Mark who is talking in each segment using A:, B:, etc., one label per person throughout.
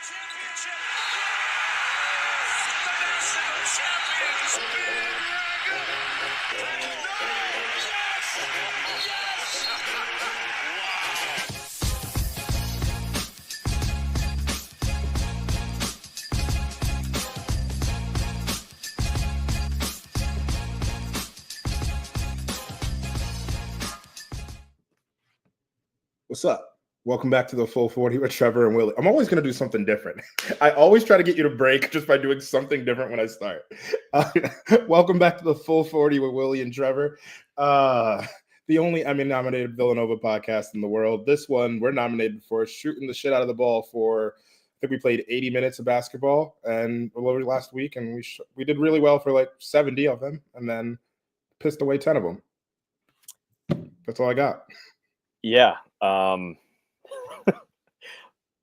A: Championship. The national champions.
B: What's up? Welcome back to the Full 40 with Trevor and Willie. I'm always going to do something different. I always try to get you to break just by doing something different when I start. Welcome back to the Full 40 with Willie and Trevor. The only Emmy-nominated Villanova podcast in the world. This one we're nominated for shooting the shit out of the ball for, I think we played 80 minutes of basketball and last week, and we did really well for like 70 of them, and then pissed away 10 of them. That's all I got.
C: Yeah.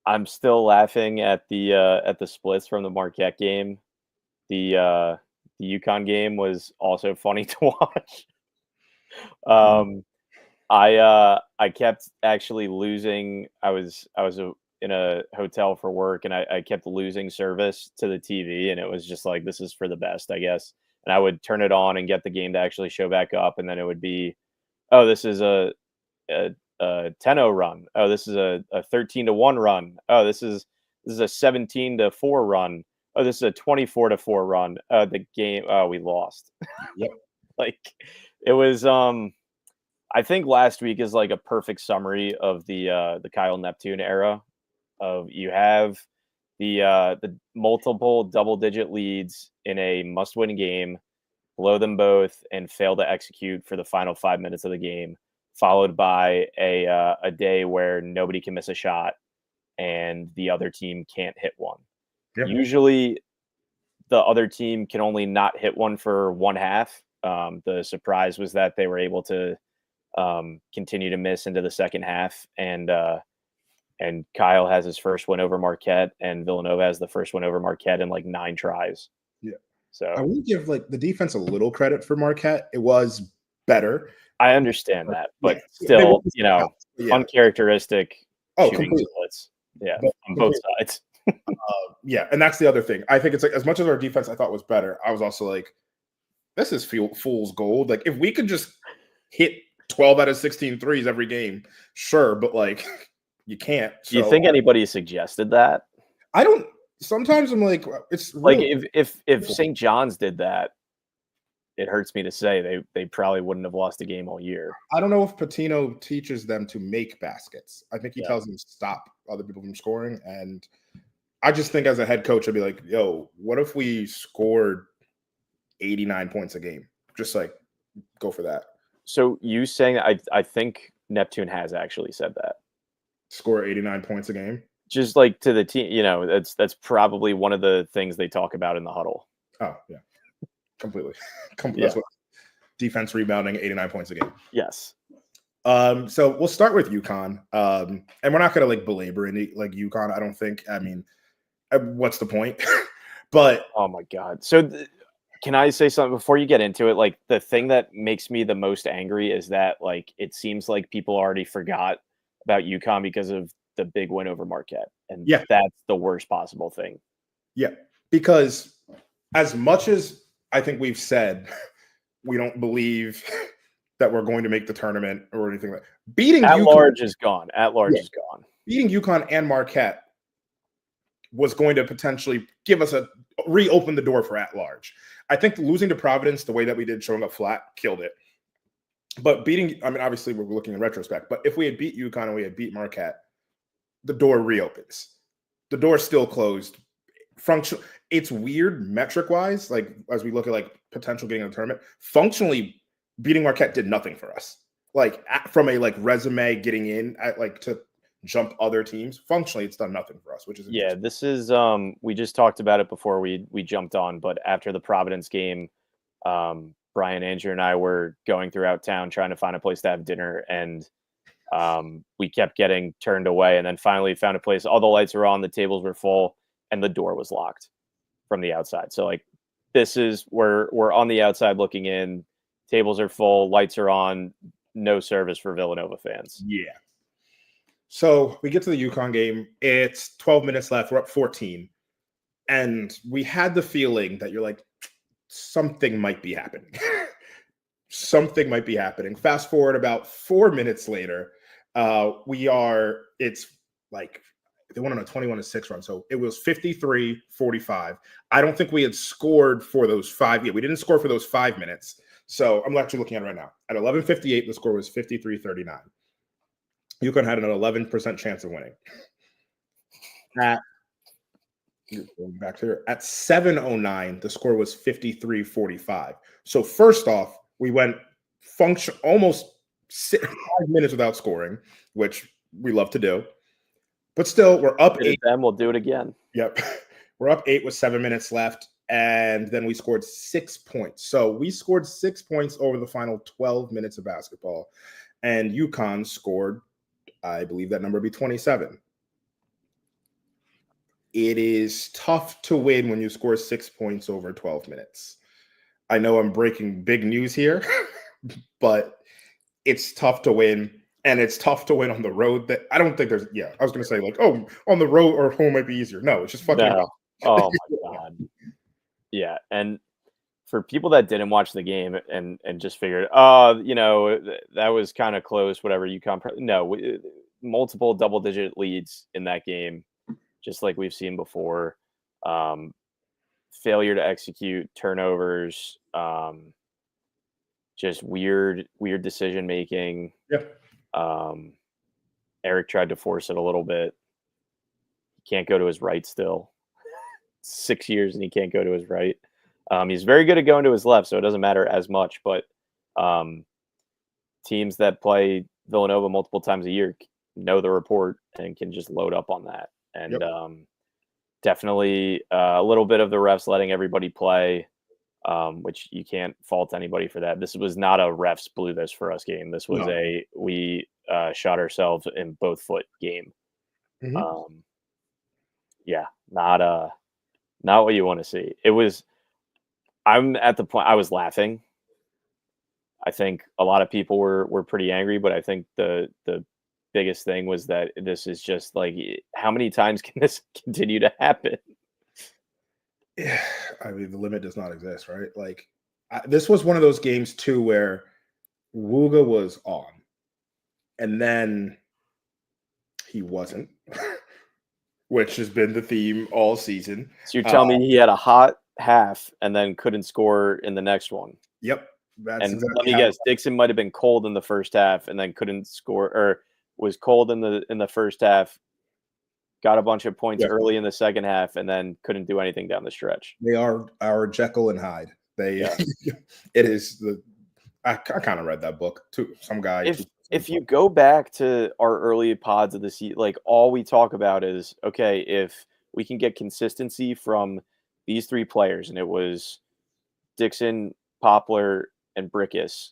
C: I'm still laughing at the splits from the Marquette game. The Uconn game was also funny to watch. I kept actually losing. I was in a hotel for work, and I kept losing service to the TV, and it was just like, this is for the best, I guess. And I would turn it on and get the game to actually show back up, and then it would be, oh, this is a 10-0 run. Oh, this is a 13-1 run. Oh, this is a 17-4 run. Oh, this is a 24-4 run. The game. Oh, we lost.
B: Yep.
C: Like, it was. I think last week is like a perfect summary of the Kyle Neptune era. Of you have the multiple double-digit leads in a must-win game, blow them both, and fail to execute for the final 5 minutes of the game, followed by a day where nobody can miss a shot and the other team can't hit one. Yep. Usually the other team can only not hit one for one half. The surprise was that they were able to continue to miss into the second half. And Kyle has his first win over Marquette, and Villanova has the first win over Marquette in like 9 tries.
B: Yeah.
C: So
B: I will give like the defense a little credit for Marquette. It was better.
C: I understand that, but still, uncharacteristic shooting splits. Yeah, on both sides.
B: Yeah, and that's the other thing. I think it's like, as much as our defense I thought was better, I was also like, this is fool's gold. Like, if we could just hit 12 out of 16 threes every game, sure, but like, you can't.
C: Do you think anybody suggested that?
B: I don't. Sometimes I'm like, it's
C: like, if St. John's did that, it hurts me to say they probably wouldn't have lost a game all year.
B: I don't know if Patino teaches them to make baskets. I think he tells them to stop other people from scoring. And I just think as a head coach, I'd be like, yo, what if we scored 89 points a game? Just like, go for that.
C: So you saying, I think Neptune has actually said that.
B: Score 89 points a game?
C: Just like to the team, that's probably one of the things they talk about in the huddle.
B: Oh, yeah. Completely. That's what defense rebounding 89 points a game.
C: Yes.
B: So we'll start with Uconn. And we're not going to like belabor any like Uconn, I don't think. I mean, what's the point? But
C: oh my God. So can I say something before you get into it? Like, the thing that makes me the most angry is that like it seems like people already forgot about Uconn because of the big win over Marquette. And that's the worst possible thing.
B: Yeah. Because as much as I think we've said we don't believe that we're going to make the tournament or anything like that. Beating
C: At-large is gone. At-large is gone.
B: Beating Uconn and Marquette was going to potentially give us reopen the door for at-large. I think losing to Providence the way that we did, showing up flat, killed it. But obviously we're looking in retrospect, but if we had beat Uconn and we had beat Marquette, the door reopens. The door's still closed. It's weird metric-wise, like as we look at like potential getting in the tournament. Functionally, beating Marquette did nothing for us. Like from a like resume getting in at like to jump other teams. Functionally, it's done nothing for us, which is
C: this is we just talked about it before we jumped on, but after the Providence game, Brian, Andrew, and I were going throughout town trying to find a place to have dinner, and we kept getting turned away, and then finally found a place. All the lights were on, the tables were full, and the door was locked from the outside. So like, this is we're on the outside looking in, tables are full, lights are on, no service for Villanova fans.
B: Yeah. So we get to the Uconn game. It's 12 minutes left. We're up 14. And we had the feeling that you're like, something might be happening. Something might be happening. Fast forward about 4 minutes later, it's like they went on a 21-6 run. So it was 53-45. I don't think we had scored for those 5. Yeah, we didn't score for those 5 minutes. So I'm actually looking at it right now. At 11:58, the score was 53-39. Uconn had an 11% chance of winning. Going back here, at 7:09, the score was 53-45. So first off, we went almost 5 minutes without scoring, which we love to do. But still, we're up
C: Did it
B: 8.
C: then, we'll do it again.
B: Yep. We're up 8 with 7 minutes left. And then we scored 6 points. So we scored 6 points over the final 12 minutes of basketball. And Uconn scored, I believe that number would be 27. It is tough to win when you score 6 points over 12 minutes. I know I'm breaking big news here, but it's tough to win. And it's tough to win on the road. That I don't think there's. Yeah, I was going to say like, oh, on the road or home might be easier. No, it's just fucking.
C: No. Oh my god. Yeah, and for people that didn't watch the game and just figured, that was kind of close. Whatever multiple double-digit leads in that game, just like we've seen before. Failure to execute, turnovers, just weird decision making.
B: Yep.
C: Eric tried to force it a little bit. He can't go to his right still. 6 years and he can't go to his right. He's very good at going to his left, so it doesn't matter as much. But teams that play Villanova multiple times a year know the report and can just load up on that. And definitely a little bit of the refs letting everybody play, which you can't fault anybody for that. This was not a refs blew this for us game. This was we shot ourselves in both foot game.
B: Mm-hmm.
C: Not what you want to see. I'm at the point I was laughing. I think a lot of people were pretty angry, but I think the biggest thing was that this is just like, how many times can this continue to happen?
B: Yeah, I mean, the limit does not exist, right? Like, this was one of those games too where Wooga was on, and then he wasn't, which has been the theme all season.
C: So you're telling me he had a hot half and then couldn't score in the next one?
B: Yep.
C: Let me guess, Dixon might have been cold in the first half and then couldn't score, or was cold in the first half, got a bunch of points early in the second half, and then couldn't do anything down the stretch.
B: They are our Jekyll and Hyde. It is I kind of read that book too. Some guy.
C: If you go back to our early pods of the season, like all we talk about is, okay, if we can get consistency from these 3 players, and it was Dixon, Poplar, and Brickus,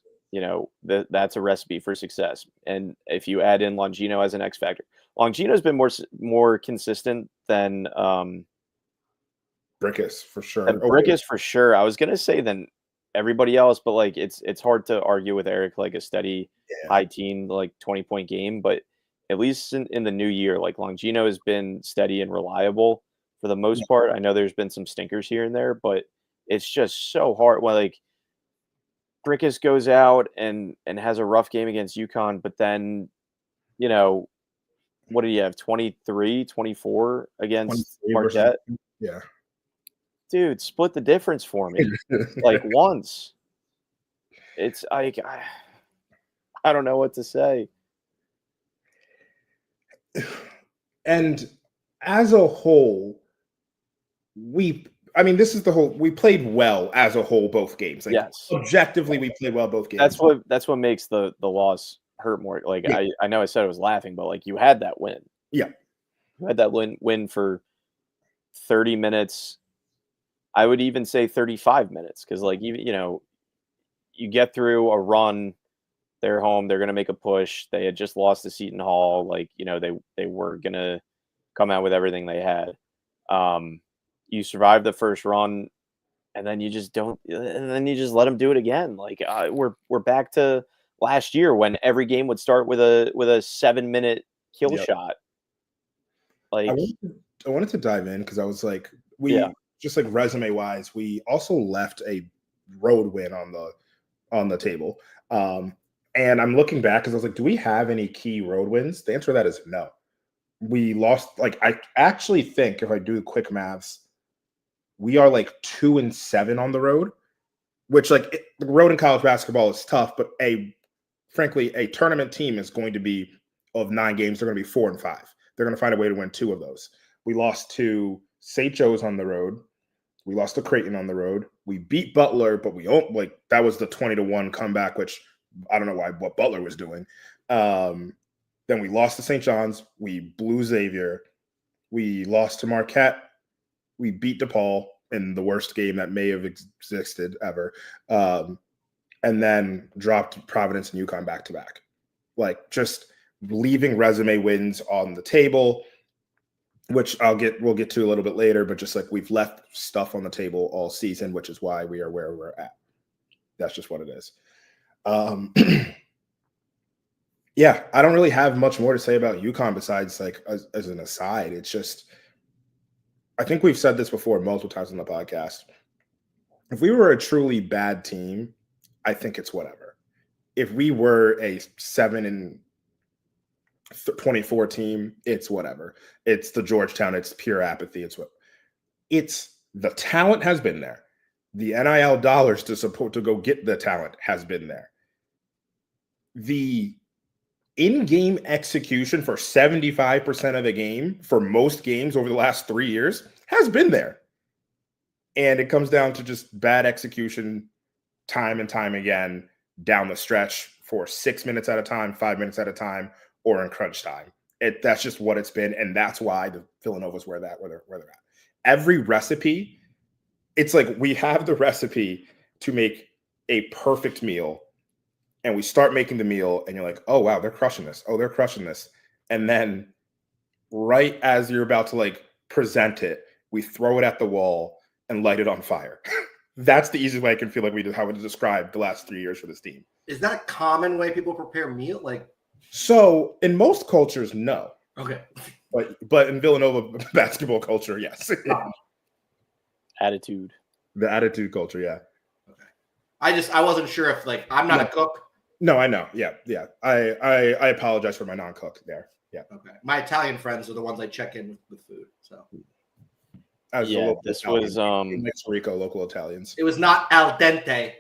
C: that's a recipe for success. And if you add in Longino as an X factor, Longino's been more consistent than
B: Brickus for sure.
C: Brickus for sure. I was gonna say than everybody else, but like it's hard to argue with Eric, like a steady high teen, like 20-point game. But at least in the new year, like Longino has been steady and reliable for the most part. I know there's been some stinkers here and there, but it's just so hard. Well, like Brickus goes out and has a rough game against Uconn, but then, what did he have? 23, 24 against Marquette?
B: Yeah.
C: Dude, split the difference for me. Like once. It's like, I don't know what to say.
B: And as a whole, this is the whole. We played well as a whole both games. Like,
C: yes,
B: objectively, we played well both games.
C: That's what makes the loss hurt more. Like I know I said I was laughing, but like you had that win.
B: Yeah,
C: you had that win for 30 minutes. I would even say 35 minutes because like you get through a run. They're home. They're going to make a push. They had just lost to Seton Hall. Like they were going to come out with everything they had. You survive the first run, and then you just don't. And then you just let them do it again. Like we're back to last year when every game would start with a 7-minute kill
B: Yep.
C: shot.
B: I
C: Like,
B: wanted to dive in because I was like,
C: Yeah.
B: just like resume wise, we also left a road win on the table. And I'm looking back because I was like, do we have any key road wins? The answer to that is no. We lost. Like, I actually think if I do quick maths, we are like 2-7 on the road, which the road in college basketball is tough, but frankly, a tournament team is going to be of 9 games. They're going to be 4-5. They're going to find a way to win 2 of those. We lost to St. Joe's on the road. We lost to Creighton on the road. We beat Butler, but that was the 20-1 comeback, which I don't know what Butler was doing. Then we lost to St. John's. We blew Xavier. We lost to Marquette. We beat DePaul in the worst game that may have existed ever. And then dropped Providence and Uconn back to back. Like, just leaving resume wins on the table, which we'll get to a little bit later, but just like we've left stuff on the table all season, which is why we are where we're at. That's just what it is. Yeah, I don't really have much more to say about UConn besides like as an aside. It's just, I think we've said this before multiple times on the podcast. If we were a truly bad team, I think it's whatever. If we were a 7-24 team, it's whatever. It's the Georgetown. It's pure apathy. It's the talent has been there. The NIL dollars to go get the talent has been there. The in-game execution for 75% of the game for most games over the last 3 years has been there. And it comes down to just bad execution time and time again down the stretch for 6 minutes at a time, 5 minutes at a time, or in crunch time. That's just what it's been. And that's why the Villanova's where they're at. Every recipe, it's like we have the recipe to make a perfect meal. And we start making the meal and you're like, oh, wow, they're crushing this. Oh, they're crushing this. And then right as you're about to like present it, we throw it at the wall and light it on fire. That's the easiest way I can feel like how to describe the last 3 years for this team.
D: Is that a common way people prepare meal? Like,
B: so in most cultures, no.
D: Okay.
B: But in Villanova basketball culture, yes.
C: attitude.
B: The attitude culture, yeah.
D: Okay. I wasn't sure if like I'm not a cook.
B: No, I know. Yeah. I apologize for my non-cook there. Yeah.
D: Okay. My Italian friends are the ones I check in with food. So
C: this
B: Italian,
C: was
B: in Mexico Rico, local Italians.
D: it was not al dente.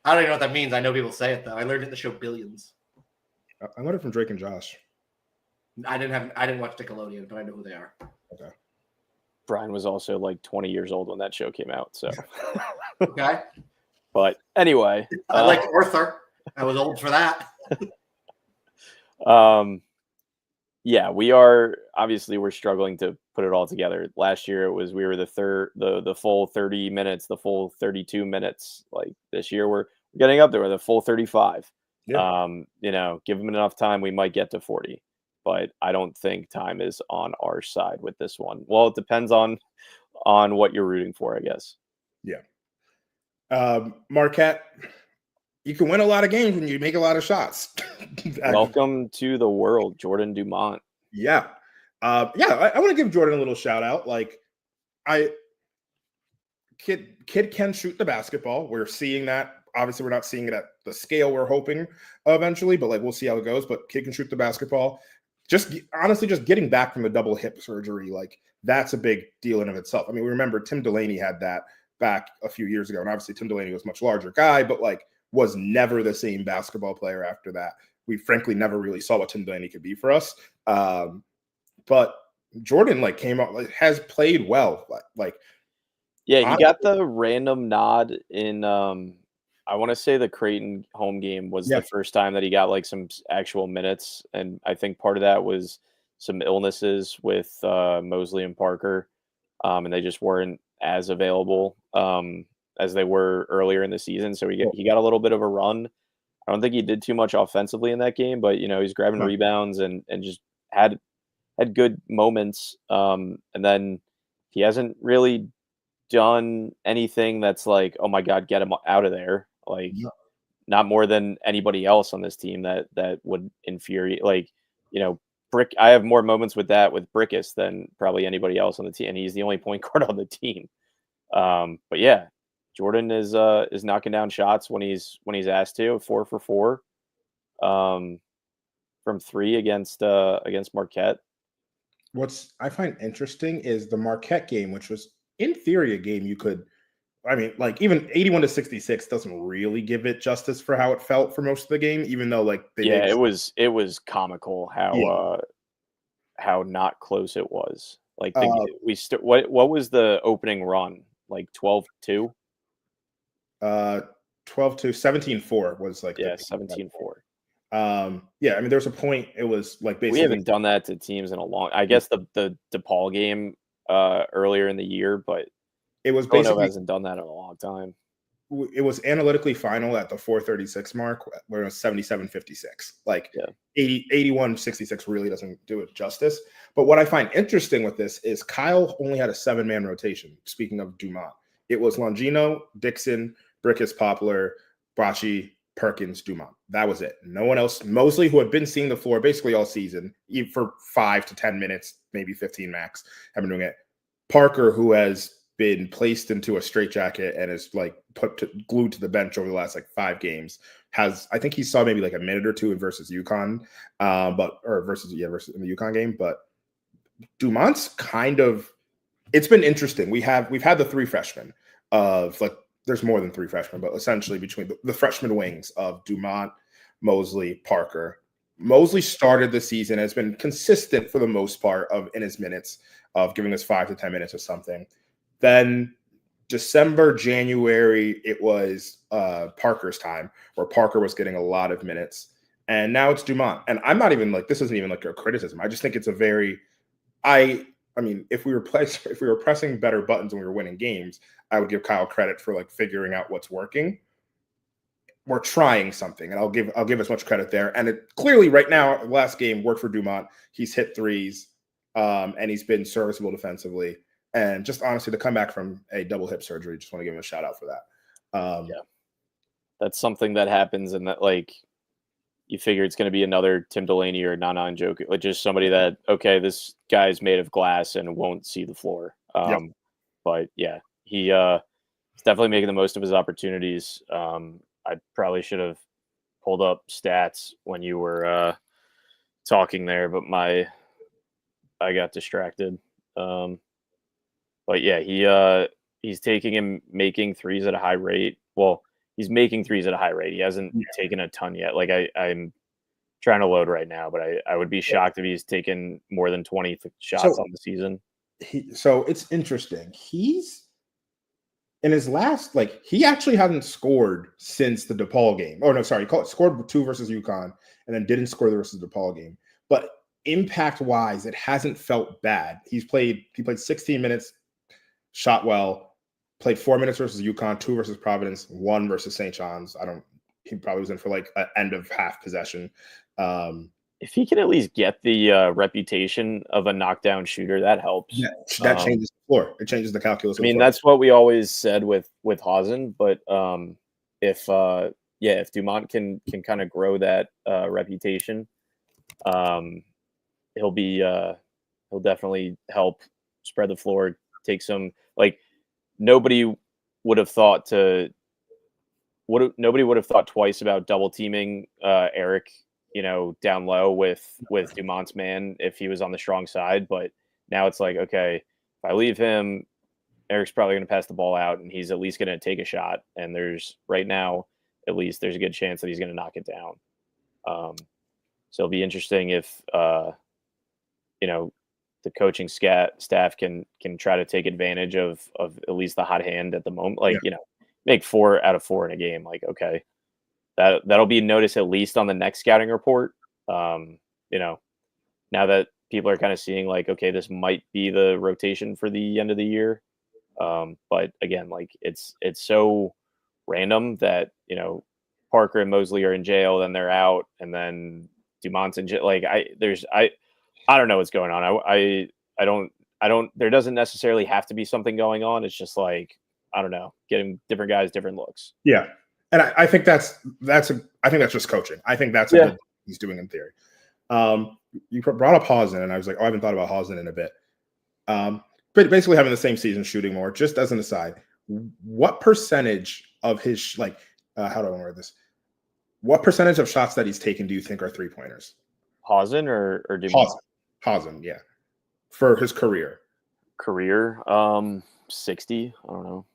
D: I don't even know what that means. I know people say it though. I learned it in the show Billions.
B: I learned it from Drake and Josh.
D: I didn't watch Nickelodeon, but I know who they are.
B: Okay.
C: Brian was also like 20 years old when that show came out. So,
D: Okay.
C: But anyway,
D: I liked Arthur. I was old for that.
C: Yeah, we're struggling to put it all together. Last year we were the full 30 minutes, the full 32 minutes. Like this year we're getting up there with a full 35.
B: Yeah.
C: Give them enough time, we might get to 40. But I don't think time is on our side with this one. Well, it depends on what you're rooting for, I guess.
B: Yeah. Marquette, you can win a lot of games when you make a lot of shots.
C: Welcome to the world, Jordan Dumont.
B: Yeah. I want to give Jordan a little shout out. Like, kid can shoot the basketball. We're seeing that. Obviously, we're not seeing it at the scale we're hoping eventually, but like we'll see how it goes. But kid can shoot the basketball. Just getting back from the double hip surgery, like that's a big deal in of itself. I mean, we remember Tim Delaney had that back a few years ago, and obviously Tim Delaney was a much larger guy, but like was never the same basketball player after that. We frankly never really saw what Tim Delaney could be for us. But Jordan like came out, like has played well. Like
C: yeah, he got the random nod in I want to say the Creighton home game was the first time that he got like some actual minutes, and I think part of that was some illnesses with Mosley and Parker, and they just weren't as available as they were earlier in the season. So he got a little bit of a run. I don't think he did too much offensively in that game, but he's grabbing rebounds and just had good moments. And then he hasn't really done anything that's like, oh my God, get him out of there. Like not more than anybody else on this team that would infuriate. Like, Brick. I have more moments with Brickus than probably anybody else on the team, and he's the only point guard on the team. But yeah, Jordan is knocking down shots when he's asked to. 4 for 4 from 3 against Marquette.
B: What's I find interesting is the Marquette game, which was in theory a game you could. I mean, like even 81-66 doesn't really give it justice for how it felt for most of the game, even though like they
C: Yeah,
B: did.
C: it was comical how not close it was. Like what was the opening run? Like 12-2?
B: 12-2, 17-4 was like
C: Yeah,
B: the
C: 17-4.
B: Yeah, I mean, there was a point. It was like basically
C: We haven't done that to teams in a long. I guess the DePaul game earlier in the year, but
B: it was
C: Villanova
B: basically
C: hasn't done that in a long time.
B: it was analytically final at the 436 mark where it was 77-56. Like 81-66 really doesn't do it justice. But what I find interesting with this is Kyle only had a 7-man rotation. Speaking of Dumont, it was Longino, Dixon, Brickus, Poplar, Bracci, Perkins, Dumont. That was it. No one else. Mosley, who had been seeing the floor basically all season, even for 5 to 10 minutes, maybe 15 max, have been doing it. Parker, who has been placed into a straitjacket and is like glued to the bench over the last like 5 games, I think he saw maybe like a minute or two in versus Uconn, versus in the Uconn game. But Dumont's kind of, it's been interesting. We've had the 3 freshmen of like, there's more than 3 freshmen, but essentially between the freshman wings of Dumont, Mosley, Parker. Mosley started the season, has been consistent for the most part in his minutes of giving us 5 to 10 minutes or something. Then December, January, it was Parker's time where Parker was getting a lot of minutes. And now it's Dumont. And I'm not even like, this isn't even like a criticism. I just think it's a very, I mean, if we were pressing better buttons and we were winning games, I would give Kyle credit for like figuring out what's working. We're trying something, and I'll give as much credit there. And it clearly right now, last game worked for Dumont. He's hit threes, and he's been serviceable defensively. And just honestly, to come back from a double hip surgery, just want to give him a shout out for that.
C: Yeah, that's something that happens, and that like you figure it's going to be another Tim Delaney or Nana Njoku, like just somebody that this guy's made of glass and won't see the floor. But yeah, he's definitely making the most of his opportunities. I probably should have pulled up stats when you were talking there, but I got distracted. But yeah, he's taking and making threes at a high rate. Well, he's making threes at a high rate. He hasn't taken a ton yet. Like I'm trying to load right now, but I would be shocked if he's taken more than 20 shots on the season.
B: So it's interesting. He's in his last, like, he actually hadn't scored since the DePaul game. Oh, no, sorry. He scored 2 versus Uconn and then didn't score the versus DePaul game. But impact-wise, it hasn't felt bad. He played 16 minutes, shot well, played 4 minutes versus Uconn, 2 versus Providence, 1 versus St. John's. He probably was in for like an end of half possession.
C: If he can at least get the reputation of a knockdown shooter, that helps.
B: Yeah, that changes the floor. It changes the calculus.
C: I mean, that's what we always said with Hausen. But if Dumont can kind of grow that reputation, he'll definitely help spread the floor. Take some, like, nobody would have thought twice about double teaming Eric, down low with Dumont's man if he was on the strong side. But now it's like, okay, if I leave him, Eric's probably going to pass the ball out, and he's at least going to take a shot. And right now, at least there's a good chance that he's going to knock it down. So it'll be interesting if the coaching staff can try to take advantage of at least the hot hand at the moment. Like, make 4 out of 4 in a game. Like, okay, that'll be noticed at least on the next scouting report. Now that people are kind of seeing like, okay, this might be the rotation for the end of the year. But again, like it's so random that, Parker and Mosley are in jail, then they're out, and then Dumont's in jail. Like I don't know what's going on. I don't, there doesn't necessarily have to be something going on. It's just like, I don't know, getting different guys, different looks.
B: Yeah. And I think that's just coaching. I think that's a good thing he's doing in theory. You brought up Hausen, and I was like, oh, I haven't thought about Hausen in a bit. But basically having the same season, shooting more. Just as an aside, what percentage of his how do I word this? What percentage of shots that he's taken do you think are 3-pointers?
C: Hausen or Dumont?
B: Hausen, yeah, for his career.
C: 60. I don't know.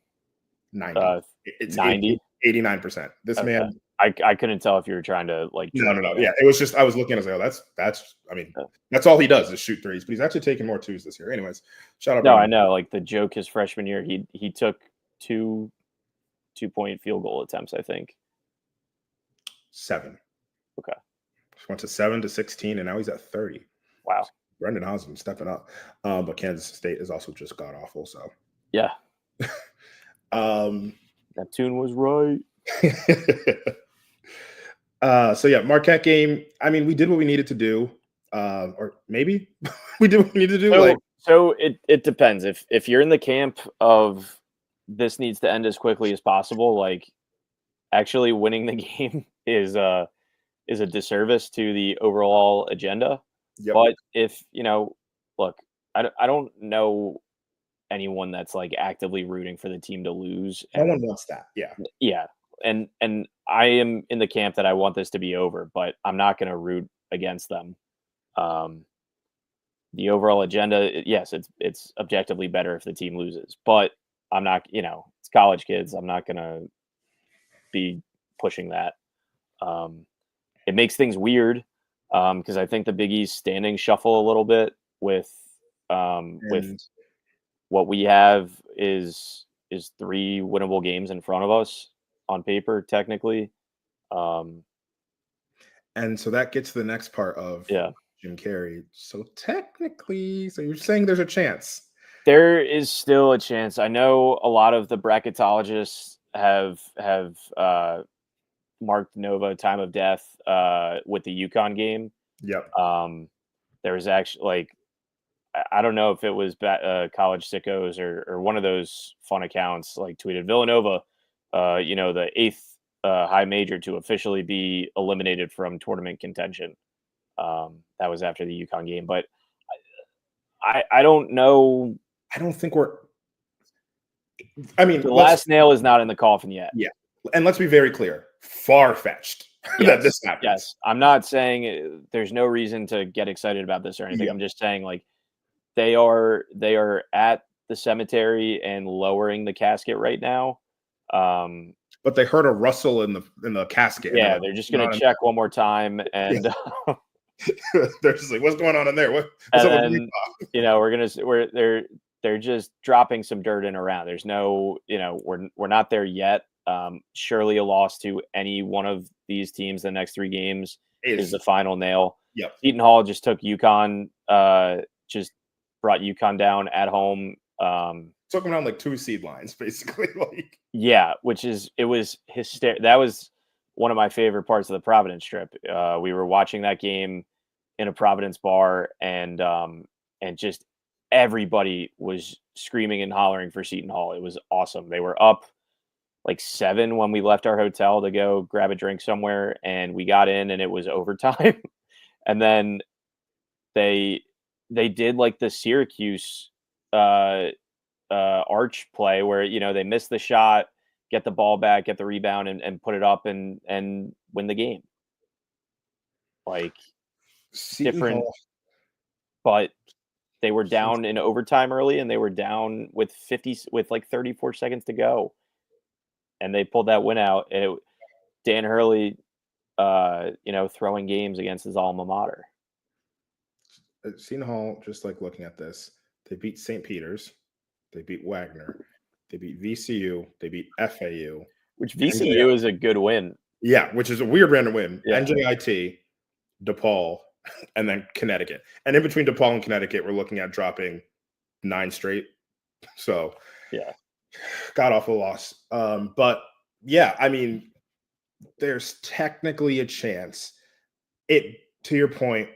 B: 90. It's
C: 90.
B: 89%. This
C: Okay.
B: man.
C: I couldn't tell if you were trying to like.
B: No. Yeah, it was just I was looking at it, I was like, oh, that's all he does is shoot threes, but he's actually taking more twos this year. Anyways, shout out.
C: No, I know. Like the joke his freshman year, he took 2-point field goal attempts, I think.
B: 7.
C: Okay.
B: Went to 7 to 16, and now he's at 30.
C: Wow.
B: Brendan Hausen stepping up. But Kansas State is also just god awful. So
C: yeah. Neptune was right.
B: So yeah, Marquette game. I mean, we did what we needed to do. Or maybe we did what we needed to do.
C: So it depends. If you're in the camp of this needs to end as quickly as possible, like actually winning the game is a disservice to the overall agenda.
B: Yep.
C: But if look, I don't know anyone that's like actively rooting for the team to lose.
B: No one wants that.
C: Yeah. And I am in the camp that I want this to be over, but I'm not going to root against them. The overall agenda, yes, it's objectively better if the team loses, but I'm not, it's college kids. I'm not going to be pushing that. It makes things weird because I think the Big East standings shuffle a little bit with what we have is 3 winnable games in front of us on paper, technically.
B: And so that gets to the next part of Jim Carrey. So technically, so you're saying there's a chance.
C: There is still a chance. I know a lot of the bracketologists have marked Nova time of death with the Uconn game.
B: Yep.
C: There was actually I don't know if it was College Sickos or one of those fun accounts like tweeted Villanova, the 8th high major to officially be eliminated from tournament contention. That was after the Uconn game, but I don't know.
B: I don't think we're. I mean,
C: the last nail is not in the coffin yet.
B: Yeah, and let's be very clear: far-fetched that this happens.
C: Yes, I'm not saying there's no reason to get excited about this or anything. I'm just saying they are at the cemetery and lowering the casket right now.
B: But they heard a rustle in the casket.
C: Yeah, they're just going to check one more time, and
B: they're just like, "What's going on in there?" What's
C: up with they're just dropping some dirt in around. There's no, we're not there yet. Surely a loss to any one of these teams the next 3 games is the final nail.
B: Yep.
C: Seton Hall just took Uconn, just brought Uconn down at home.
B: Took them down like 2 seed lines, basically.
C: Yeah, it was hysterical. That was one of my favorite parts of the Providence trip. We were watching that game in a Providence bar, and just everybody was screaming and hollering for Seton Hall. It was awesome. They were up like 7 when we left our hotel to go grab a drink somewhere, and we got in and it was overtime. And then they did like the Syracuse arch play where they miss the shot, get the ball back, get the rebound, and put it up and win the game. Like different, but they were down in overtime early, and they were down with 34 seconds to go, and they pulled that win out. And Dan Hurley, throwing games against his alma mater.
B: Seton Hall, just like looking at this, they beat St. Peter's, they beat Wagner, they beat VCU, they beat FAU.
C: Which VCU is a good win.
B: Yeah, which is a weird random win.
C: Yeah.
B: NJIT, DePaul, and then Connecticut. And in between DePaul and Connecticut, we're looking at dropping 9 straight. So,
C: yeah, god
B: awful loss. But yeah, I mean, there's technically a chance. To your point,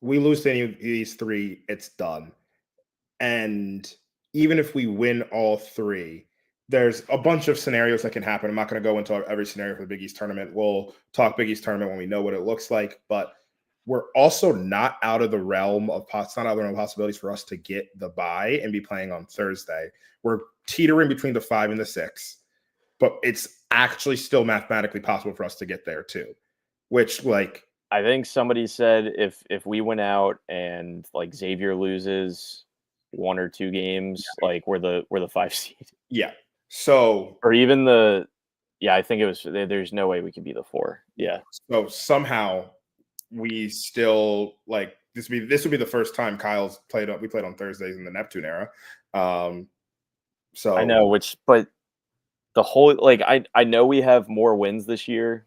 B: we lose to any of these 3, it's done. And even if we win all 3, there's a bunch of scenarios that can happen. I'm not going to go into every scenario for the Big East tournament. We'll talk Big East tournament when we know what it looks like, but we're also not out of the realm of possibilities for us to get the bye and be playing on Thursday. We're teetering between the 5 and the 6, but it's actually still mathematically possible for us to get there too, which like,
C: I think somebody said if we went out and like Xavier loses 1 or 2 games, like we're the 5 seed.
B: yeah. So,
C: Or even I think it was, there's no way we could be the 4. Yeah.
B: so somehow we still like this would be the first time Kyle's we played on Thursdays in the Neptune era. So
C: I know, but the whole, like, I know we have more wins this year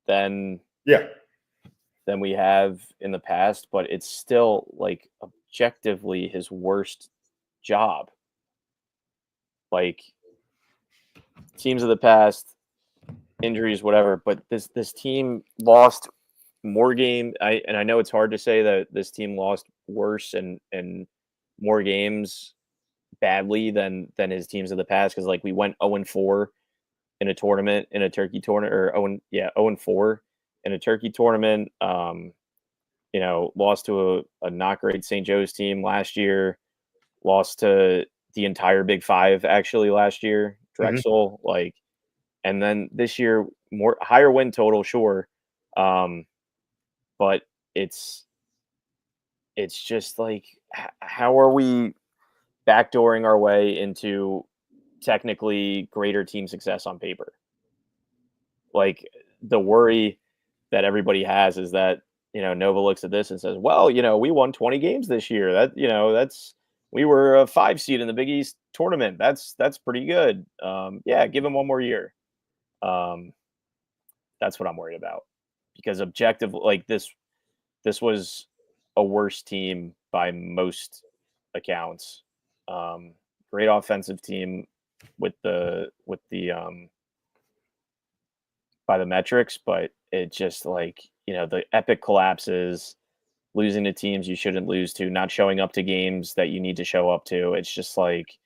C: than we have in the past, but it's still like objectively his worst job. Like, teams of the past, injuries, whatever, but this team lost more game. I know it's hard to say that this team lost worse and more games badly than his teams of the past, because like we went 0-4 in a tournament, in a Turkey tournament, or 0-4 in a Turkey tournament. Lost to a not great St. Joe's team last year, lost to the entire Big Five actually last year, Drexel, like, and then this year more higher win total, sure. But it's just like, how are we backdooring our way into technically greater team success on paper? Like, the worry that everybody has is that, Nova looks at this and says, well, we won 20 games this year. We were a 5 seed in the Big East tournament. That's pretty good. Yeah, give them 1 more year. That's what I'm worried about, because objective, like this was a worse team by most accounts. Great offensive team with the by the metrics, but it just, like, the epic collapses, losing to teams you shouldn't lose to, not showing up to games that you need to show up to. It's just like,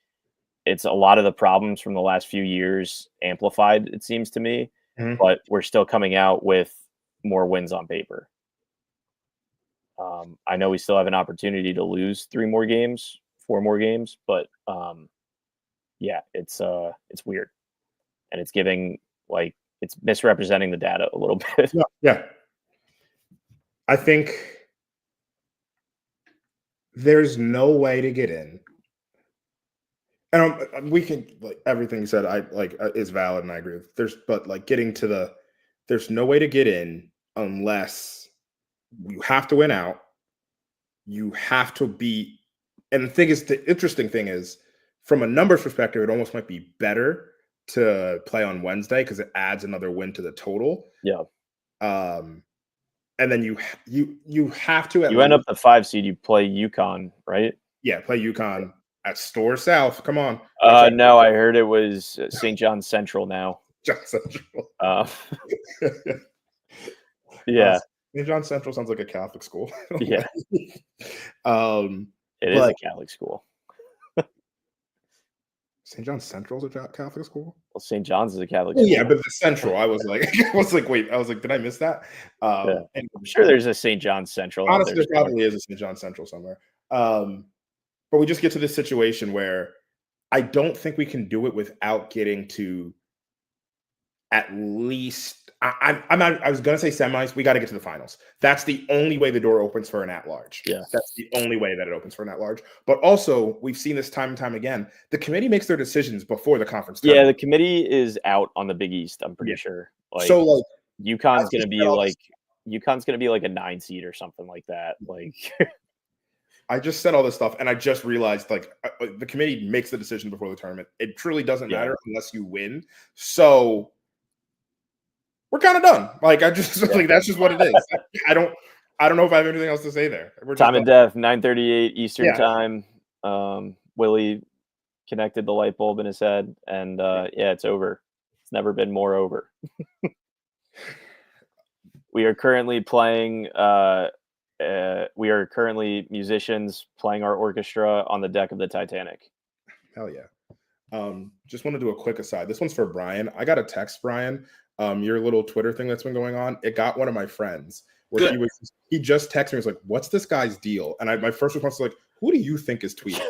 C: it's a lot of the problems from the last few years amplified, it seems to me, but we're still coming out with more wins on paper. I know we still have an opportunity to lose 4 more games, but yeah, it's weird, and it's giving, like, it's misrepresenting the data a little bit.
B: Yeah. I think there's no way to get in. And we can, like, everything you said, is valid, and I agree with. There's no way to get in unless you have to win out. You have to be, and the interesting thing is, from a numbers perspective, it almost might be better to play on Wednesday because it adds another win to the total.
C: Yeah.
B: And then you have to
C: end up the 5 seed. You play Uconn, right?
B: Yeah, play Uconn at Store South. Come on.
C: No, I heard it was St. John Central now.
B: John Central.
C: Yeah.
B: St. John Central sounds like a Catholic school.
C: Yeah. It is a Catholic school.
B: St. John Central is a Catholic school?
C: Well, St. John's is a Catholic school.
B: Yeah, but the Central, I was like, wait, did I miss that?
C: Yeah. And I'm sure there's a St. John Central.
B: Honestly, there probably is a St. John Central somewhere. But we just get to this situation where I don't think we can do it without getting to at least, I was going to say semis. We got to get to the finals. That's the only way the door opens for an at-large.
C: Yeah.
B: That's the only way that it opens for an at-large. But also, we've seen this time and time again. The committee makes their decisions before the conference tournament.
C: Yeah, the committee is out on the Big East, I'm pretty sure. UConn's going to be like a 9 seed or something like that. Like,
B: I just said all this stuff, and I just realized, like, the committee makes the decision before the tournament. It truly doesn't matter unless you win. So we're kind of done. Like, that's just what it is. I don't know if I have anything else to say there.
C: Time of death, 9:38 Eastern time. Willie connected the light bulb in his head, and it's over. It's never been more over. We are currently playing. We are currently musicians playing our orchestra on the deck of the Titanic.
B: Hell yeah. Just want to do a quick aside. This one's for Brian. I got a text, Brian. Your little Twitter thing that's been going on. It got one of my friends where
D: Good.
B: he just texted me. He was like, "What's this guy's deal?" And my first response was like, "Who do you think is tweeting?"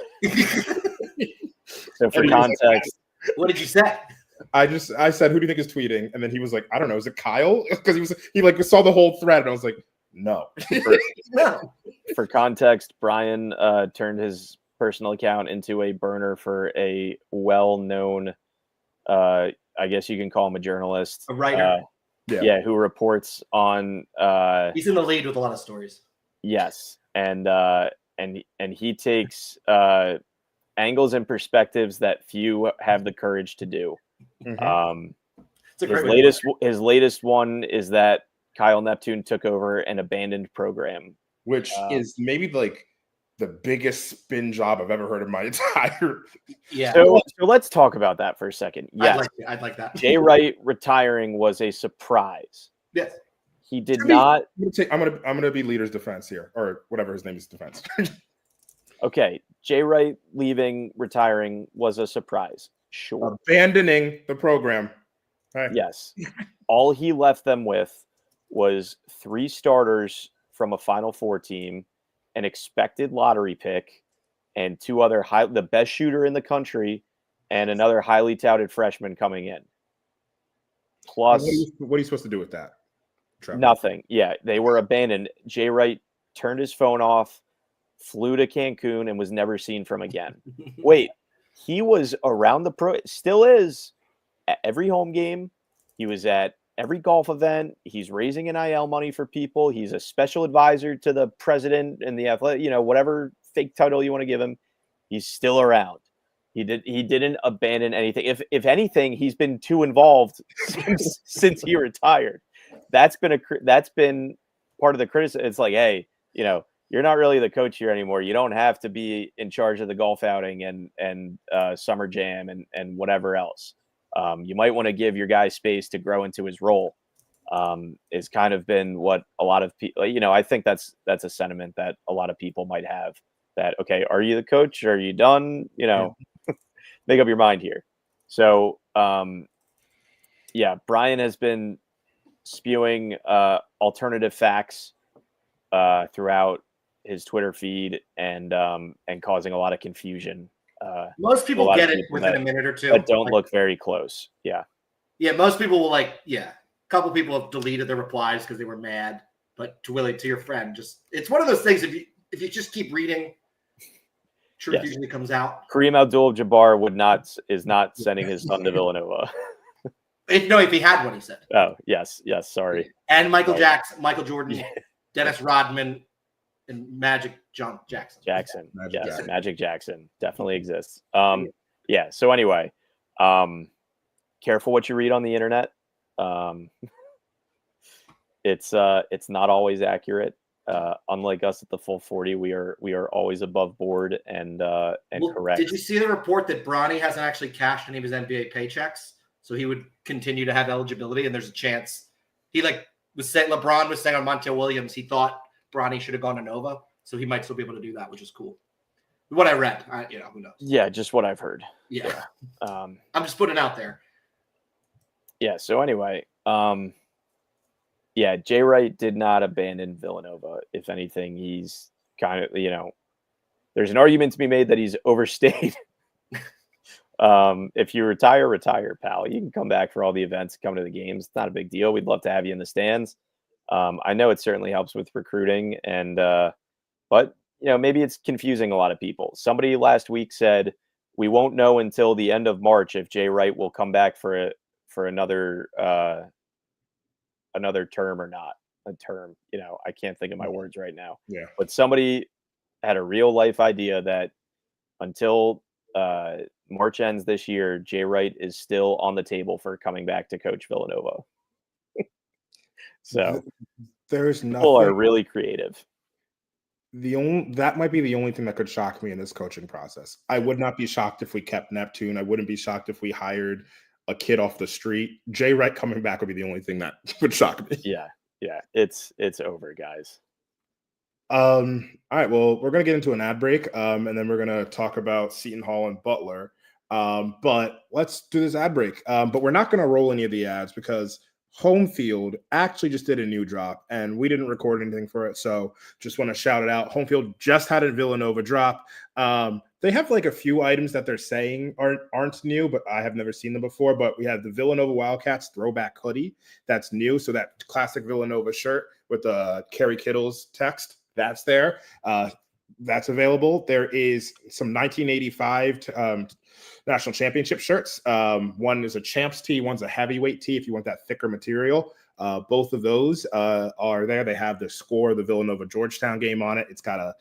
C: So for
B: And he was like,
C: context,
D: What did you say?
B: I said, "Who do you think is tweeting?" And then he was like, "I don't know. Is it Kyle?" Because he like saw the whole thread, and I was like, "No."
D: No.
C: for context, Brian turned his personal account into a burner for a well-known, I guess you can call him a journalist,
D: A writer.
B: Yeah.
C: who reports on
D: He's in the lead with a lot of stories.
C: yes, and he takes angles and perspectives that few have the courage to do.
B: Mhm.
D: It's a
C: His
D: great way to
C: his latest one is that Kyle Neptune took over an abandoned program.
B: Which is maybe like the biggest spin job I've ever heard in my entire.
D: Yeah.
C: So let's talk about that for a second. Yes,
D: I'd like that.
C: Jay Wright retiring was a surprise.
D: Yes.
C: He did not.
B: I'm gonna be leader's defense here, or whatever his name is, defense.
C: Okay, Jay Wright retiring was a surprise. Sure.
B: Abandoning the program. Hey.
C: Yes. All he left them with was 3 starters from a Final Four team, an expected lottery pick, and 2 other the best shooter in the country, and another highly touted freshman coming in. Plus,
B: what are you supposed to do with that? Trevor?
C: nothing. Yeah, they were abandoned. Jay Wright turned his phone off, flew to Cancun, and was never seen from again. Wait, he was around still is, at every home game. He was at every golf event. He's raising NIL money for people. He's a special advisor to the president and the athletic, whatever fake title you want to give him. He's still around. He didn't abandon anything. If anything, he's been too involved since he retired. That's been part of the criticism. It's like, hey, you're not really the coach here anymore. You don't have to be in charge of the golf outing and summer jam and whatever else. You might want to give your guy space to grow into his role. It's kind of been what a lot of people, I think that's a sentiment that a lot of people might have, that, okay, are you the coach? Are you done? Make up your mind here. So, Brian has been spewing alternative facts throughout his Twitter feed and causing a lot of confusion.
D: Most people get it within a minute or two.
C: But don't look very close. Yeah.
D: Yeah, most people will a couple people have deleted their replies because they were mad. But to your friend, it's one of those things, if you just keep reading, truth usually comes out.
C: Kareem Abdul-Jabbar is not sending his son to Villanova.
D: If he had one, he said.
C: Oh, yes, sorry.
D: And Michael Jordan, Dennis Rodman, and Magic Jackson. Magic Jackson
C: definitely exists. So anyway, careful what you read on the internet. It's not always accurate. Unlike us at the Full 40, we are always above board and correct.
D: Did you see the report that Bronny hasn't actually cashed any of his NBA paychecks, so he would continue to have eligibility? And there's a chance LeBron was saying on Montel Williams he thought Bronny should have gone to Nova, so he might still be able to do that, which is cool. What I read, who knows?
C: Yeah, just what I've heard.
D: Yeah. I'm just putting it out there.
C: Yeah. So anyway, Jay Wright did not abandon Villanova. If anything, he's kind of, there's an argument to be made that he's overstayed. If you retire, pal. You can come back for all the events, come to the games. It's not a big deal. We'd love to have you in the stands. I know it certainly helps with recruiting, but maybe it's confusing a lot of people. Somebody last week said we won't know until the end of March if Jay Wright will come back for another term or not. A term, I can't think of my words right now.
B: Yeah.
C: But somebody had a real life idea that until March ends this year, Jay Wright is still on the table for coming back to coach Villanova. So
B: there's nothing.
C: People are really creative.
B: That might be the only thing that could shock me in this coaching process. I would not be shocked if we kept Neptune. I wouldn't be shocked if we hired a kid off the street. Jay Wright coming back would be the only thing that would shock me.
C: Yeah. It's over, guys.
B: All right. Well, we're gonna get into an ad break, and then we're gonna talk about Seton Hall and Butler. But let's do this ad break. But we're not going to roll any of the ads because Home Field actually just did a new drop and we didn't record anything for it. So just want to shout it out. Home Field just had a Villanova drop. They have like a few items that they're saying aren't new, but I have never seen them before. But we have the Villanova Wildcats throwback hoodie that's new. So that classic Villanova shirt with the Kerry Kittles text, that's there. That's available. There is some 1985 national championship shirts. One is a champs tee, one's a heavyweight tee if you want that thicker material. Both of those are there. They have the score of the Villanova Georgetown game on it. It's got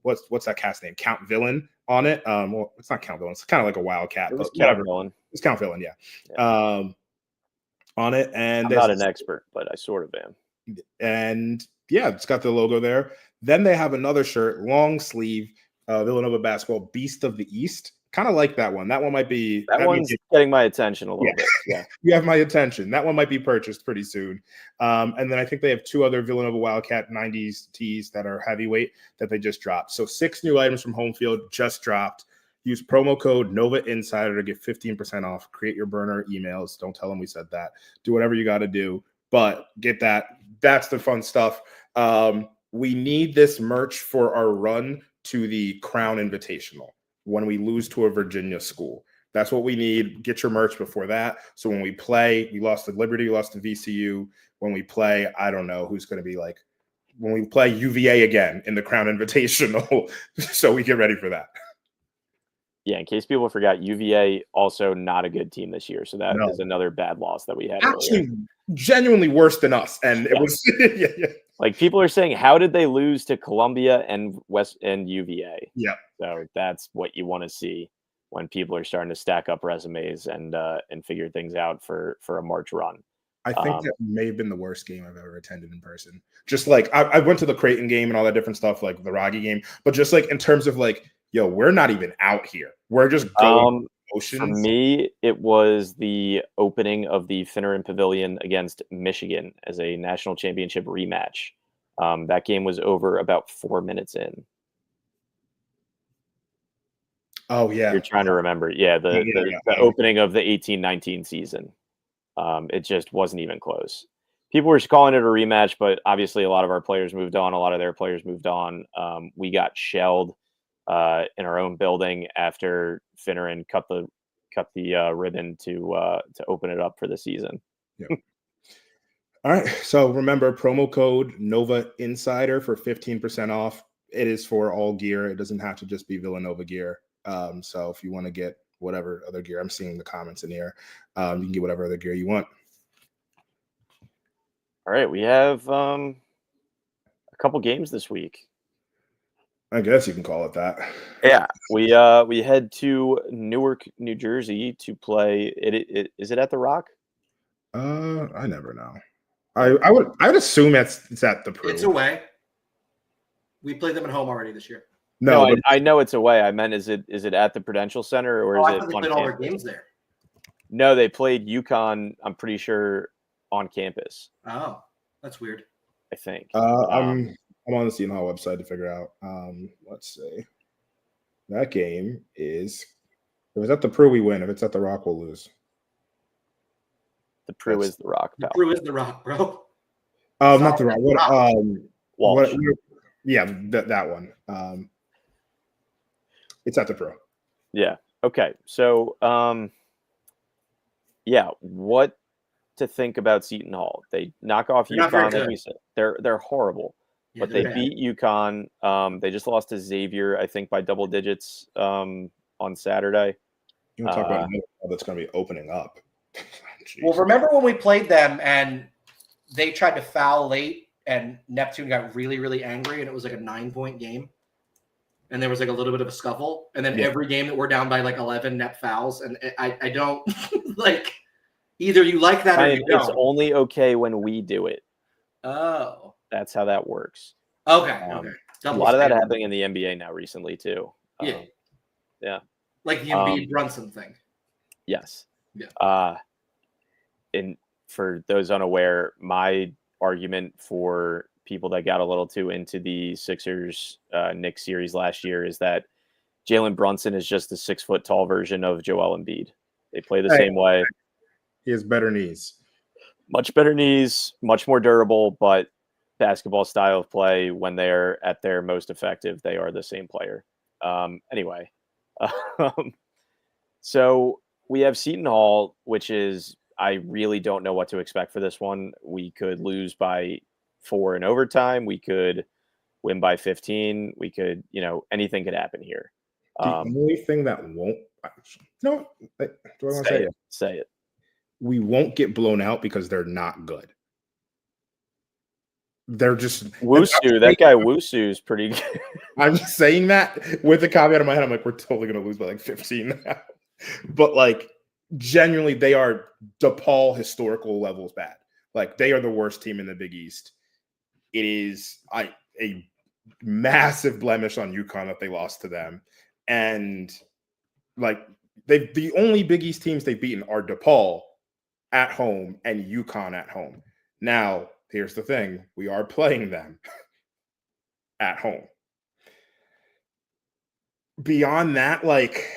B: what's that cast name? Count Villain on it. Well, it's not Count Villain. It's kind of like a Wildcat.
C: It was
B: But
C: Count Villain.
B: It's Count Villain, yeah. On it, and
C: I'm not an expert, but I sort of am.
B: And yeah, it's got the logo there. Then they have another shirt, long sleeve, Villanova basketball, Beast of the East. Kind of like that one. That one might be.
C: That one's getting my attention a little bit. Yeah,
B: you have my attention. That one might be purchased pretty soon. And then I think they have two other Villanova Wildcat 90s tees that are heavyweight that they just dropped. So 6 new items from Home Field just dropped. Use promo code Nova Insider to get 15% off. Create your burner emails. Don't tell them we said that. Do whatever you got to do, but get that. That's the fun stuff. We need this merch for our run to the Crown Invitational when we lose to a Virginia school. That's what we need. Get your merch before that. So when we play, we lost to Liberty, we lost to VCU. When we play, I don't know who's going to be like, when we play UVA again in the Crown Invitational. So we get ready for that.
C: Yeah, in case people forgot, UVA also not a good team this year. So that is another bad loss that we had.
B: Actually, genuinely worse than us. And it was
C: like people are saying, how did they lose to Columbia and UVA?
B: Yeah.
C: So that's what you want to see when people are starting to stack up resumes and figure things out for a March run.
B: I think that may have been the worst game I've ever attended in person. Just like I went to the Creighton game and all that different stuff, like the Rogge game, but just like in terms of like, yo, we're not even out here. We're just going oceans.
C: For me, it was the opening of the Finneran Pavilion against Michigan as a national championship rematch. That game was over about 4 minutes in.
B: Oh, yeah.
C: You're trying to remember. Yeah, the opening of the 18-19 season. It just wasn't even close. People were calling it a rematch, but obviously a lot of our players moved on. A lot of their players moved on. We got shelled in our own building after Finneran cut the ribbon to open it up for the season.
B: Yeah. All right. So remember, promo code Nova Insider for 15% off. It is for all gear. It doesn't have to just be Villanova gear. So if you want to get whatever other gear, I'm seeing the comments in here. You can get whatever other gear you want.
C: All right. We have a couple games this week.
B: I guess you can call it that.
C: Yeah, we head to Newark, New Jersey to play. Is it at the Rock?
B: I never know. I would assume it's at the Pro.
D: It's away. We played them at home already this year.
C: No, I know it's away. I meant is it at the Prudential Center or is
D: I
C: it
D: thought they
C: on
D: played all their
C: campus?
D: games there.
C: No, they played Uconn. I'm pretty sure on campus.
D: Oh, that's weird.
C: I think.
B: I'm on the Seton Hall website to figure out. Let's see. That game is. If it's at the Pro, we win. If it's at the Rock, we'll lose.
C: The Pro is the Rock.
D: The Pro is the Rock, bro.
B: Not the Rock.
C: Walsh.
B: Yeah, that one. It's at the Pro.
C: Yeah. Okay. So, yeah, what to think about Seton Hall? They knock off UConn. Like we said, they're horrible. Yeah, but they beat UConn. They just lost to Xavier, I think, by double digits on Saturday.
B: You want to talk about that's going to be opening up.
D: Well, remember when we played them and they tried to foul late and Neptune got really, really angry and it was like a 9-point game and there was like a little bit of a scuffle. And then every game that we're down by like 11 net fouls. And I don't like either you like that or you don't.
C: It's only okay when we do it.
D: Oh.
C: That's how that works.
D: Okay.
C: A lot of that happening in the NBA now recently too. Yeah.
D: Like the Embiid Brunson thing.
C: Yes.
D: Yeah.
C: And for those unaware, my argument for people that got a little too into the Sixers Knicks series last year is that Jalen Brunson is just a 6 foot tall version of Joel Embiid. They play the
B: Hey.
C: same way.
B: He has better knees.
C: Much better knees, much more durable, but basketball style of play, when they're at their most effective, they are the same player. Anyway, so we have Seton Hall, which is, I really don't know what to expect for this one. We could lose by 4 in overtime. We could win by 15. We could, anything could happen here.
B: The only thing that won't, no, do I want to say it?
C: Say it.
B: We won't get blown out because they're not good. They're just
C: Wusu. That guy Wusu is pretty good.
B: I'm just saying that with the caveat in my head. I'm like, we're totally gonna lose by like 15 now. But like, genuinely, they are DePaul historical levels bad. Like, they are the worst team in the Big East. It is a massive blemish on Uconn that they lost to them, and like the only Big East teams they've beaten are DePaul at home and Uconn at home. Now, here's the thing: we are playing them at home. Beyond that, like,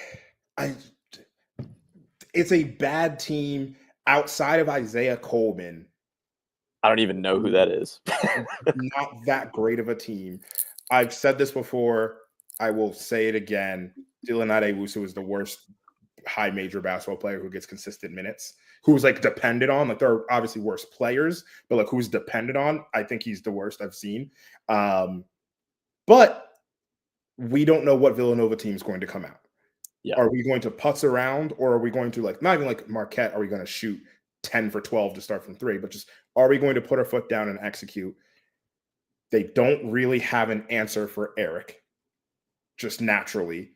B: it's a bad team outside of Isaiah Coleman.
C: I don't even know who that is.
B: Not that great of a team. I've said this before. I will say it again. Dylan Adewusu is the worst high major basketball player who gets consistent minutes, who's like depended on. Like, there are obviously worse players, but like, who's depended on. I think he's the worst I've seen. But we don't know what Villanova team is going to come out.
C: Yeah.
B: Are we going to putz around, or are we going to, like, not even like Marquette, are we going to shoot 10 for 12 to start from 3, but just, are we going to put our foot down and execute? They don't really have an answer for Eric, just naturally.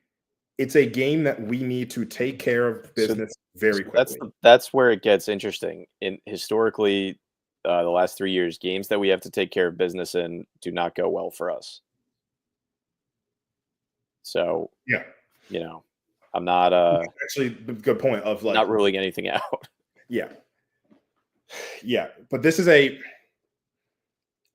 B: It's a game that we need to take care of business very quickly.
C: That's where it gets interesting. In historically, the last 3 years, games that we have to take care of business in do not go well for us. So
B: yeah,
C: I'm not
B: actually a good point of like
C: not ruling anything out.
B: Yeah. But this is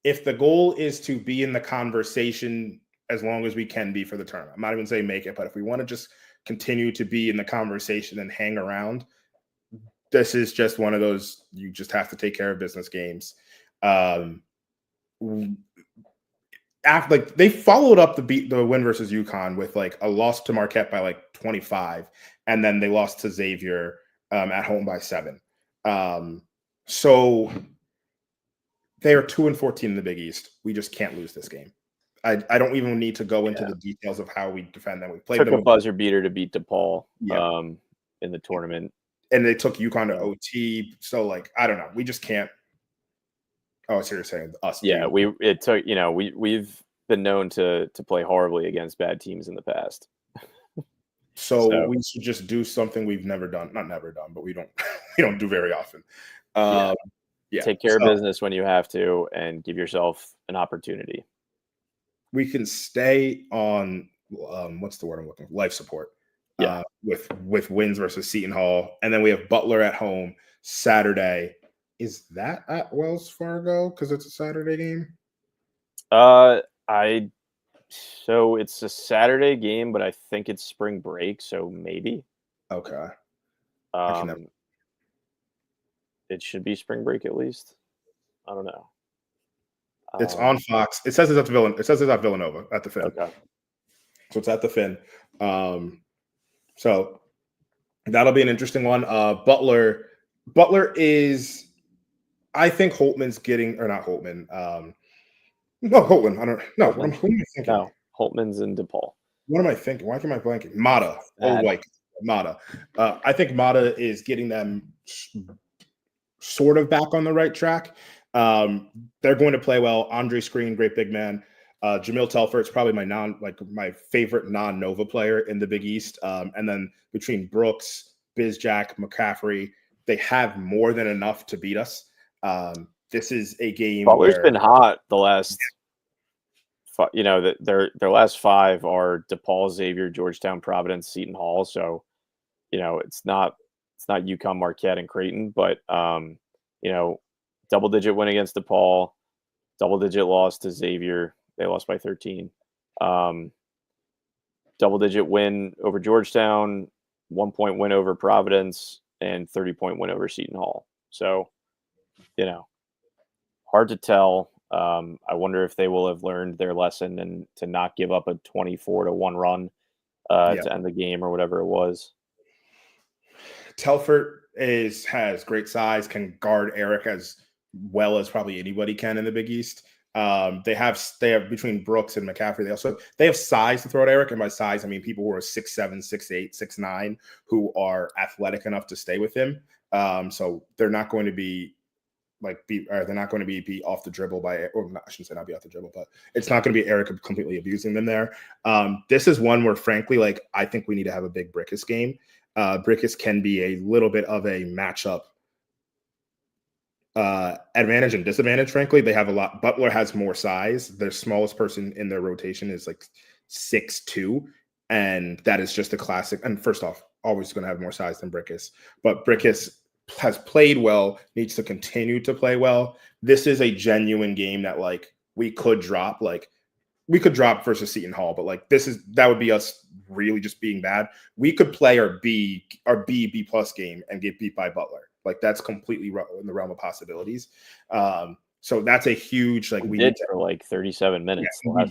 B: if the goal is to be in the conversation as long as we can be for the tournament, I'm not even saying make it, but if we want to just continue to be in the conversation and hang around, this is just one of those, you just have to take care of business games. After, like, they followed up the win versus UConn with like a loss to Marquette by like 25, and then they lost to Xavier at home by 7. So they are 2-14 in the Big East. We just can't lose this game. I don't even need to go into the details of how we defend them. We played them
C: a buzzer beater to beat DePaul in the tournament,
B: and they took UConn to OT. So like, I don't know. We just can't. Oh, so you're saying us?
C: Yeah, we've been known to play horribly against bad teams in the past.
B: So we should just do something we've never done. Not never done, but we don't do very often.
C: Take care of business when you have to, and give yourself an opportunity.
B: We can stay on what's the word I'm looking for? Life support. With wins versus Seton Hall, and then we have Butler at home Saturday. Is that at Wells Fargo because it's a Saturday game?
C: So it's a Saturday game, but I think it's spring break, so maybe.
B: Okay.
C: It should be spring break at least. I don't know.
B: It's on Fox. It says it's at Villanova at the Finn.
C: Okay.
B: So it's at the Finn. So that'll be an interesting one. Butler is, I think Holtman's getting, or not Holtman. No, Holtman. I don't know. Who am I thinking?
C: No, Holtman's in DePaul.
B: What am I thinking? Why am I blanking? Mata. Old white. Mata. I think Mata is getting them sort of back on the right track. They're going to play well. Andre Screen, great big man. Jamil Telford's probably my favorite non-Nova player in the Big East. And then between Brooks, Bizjack, McCaffrey, they have more than enough to beat us. This is a game.
C: Butler's been hot the last. Their last 5 are DePaul, Xavier, Georgetown, Providence, Seton Hall. So, it's not UConn, Marquette, and Creighton, but double-digit win against DePaul, double-digit loss to Xavier. They lost by 13. double-digit win over Georgetown, 1-point win over Providence, and 30-point win over Seton Hall. So, hard to tell. I wonder if they will have learned their lesson and to not give up a 24-1 run to end the game or whatever it was.
B: Telfort has great size, can guard Eric as well as probably anybody can in the Big East. They have between Brooks and McCaffrey. They have size to throw at Eric, and by size I mean people who are 6'7", 6'8", 6'9", who are athletic enough to stay with him. So they're not going to be they're not going to be off the dribble I shouldn't say not be off the dribble, but it's not going to be Eric completely abusing them there. This is one where, frankly, I think we need to have a big Brickus game. Brickus can be a little bit of a matchup advantage and disadvantage. Frankly, they have a lot. Butler has more size. Their smallest person in their rotation is 6'2", and that is just a classic. And first off, always going to have more size than Brickus, but Brickus has played well, needs to continue to play well. This is a genuine game that we could drop. We could drop versus Seton Hall, but that would be us really just being bad. We could play our B plus game and get beat by Butler. That's completely in the realm of possibilities. So that's a huge
C: we did for 37 minutes.
B: Yeah,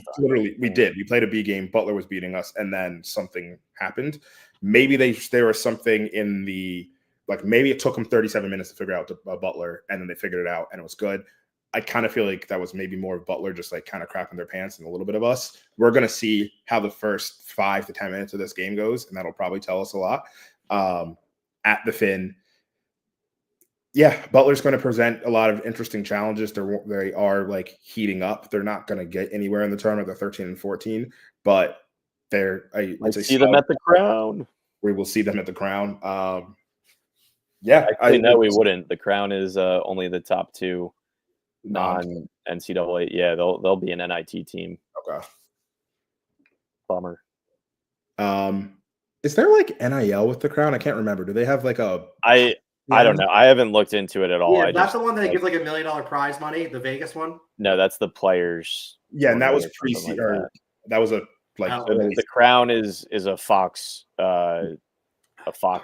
B: we did. We played a B game. Butler was beating us, and then something happened. Maybe there was something in the maybe it took them 37 minutes to figure out Butler, and then they figured it out, and it was good. I kind of feel like that was maybe more of Butler just kind of crapping their pants and a little bit of us. We're going to see how the first 5 to 10 minutes of this game goes, and that'll probably tell us a lot. At the Finn, Butler's going to present a lot of interesting challenges. They are heating up. They're not going to get anywhere in the tournament. They're 13 and 14, but
C: I see them at the Crown.
B: We will see them at the Crown.
C: No, we wouldn't. The Crown is only the top 2 non-NCAA. Yeah, they'll be an NIT team.
B: Okay.
C: Bummer.
B: Is there NIL with the Crown? I can't remember. Do they have a?
C: I don't know. I haven't looked into it at all.
D: Yeah, that's the one that they give $1 million prize money. The Vegas one.
C: No, that's the players.
B: Yeah, and that was pre-season. That was a
C: the Crown is a Fox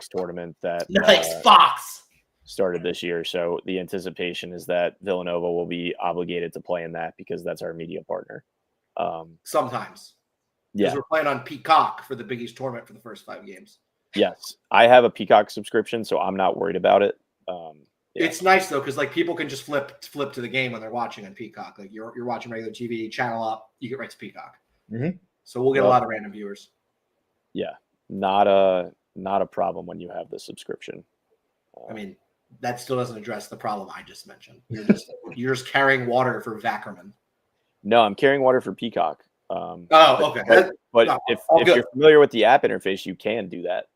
C: tournament that
D: Fox
C: started this year. So the anticipation is that Villanova will be obligated to play in that because that's our media partner.
D: Sometimes. Because we're playing on Peacock for the Big East tournament for the first 5 games.
C: Yes. I have a Peacock subscription, so I'm not worried about it.
D: It's nice though, because people can just flip to the game when they're watching on Peacock. You're watching regular TV, channel up, you get right to Peacock.
B: Mm-hmm.
D: So we'll get a lot of random viewers.
C: Yeah. Not a problem when you have the subscription.
D: I mean, that still doesn't address the problem I just mentioned. You're just carrying water for Vackerman.
C: No, I'm carrying water for Peacock.
D: Okay.
C: But if you're familiar with the app interface, you can do that.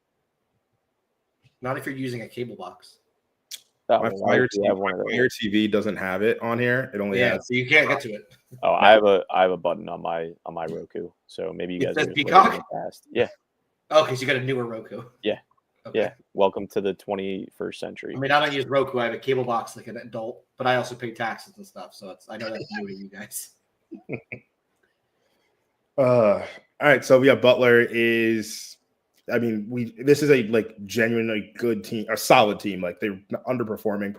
B: Not if you're using a cable box.
C: Oh,
B: my Fire TV doesn't have it on here. It only has.
D: So you can't get to it.
C: Oh, I have a button on my Roku. So maybe you guys.
D: It says Peacock.
C: Yeah.
D: Okay, so you got a newer Roku.
C: Yeah. Okay. Yeah. Welcome to the 21st century.
D: I mean, I don't use Roku. I have a cable box like an adult, but I also pay taxes and stuff. So I know that's new to you guys.
B: All right. So Butler is. I mean, this is a genuinely good team, a solid team. They're underperforming,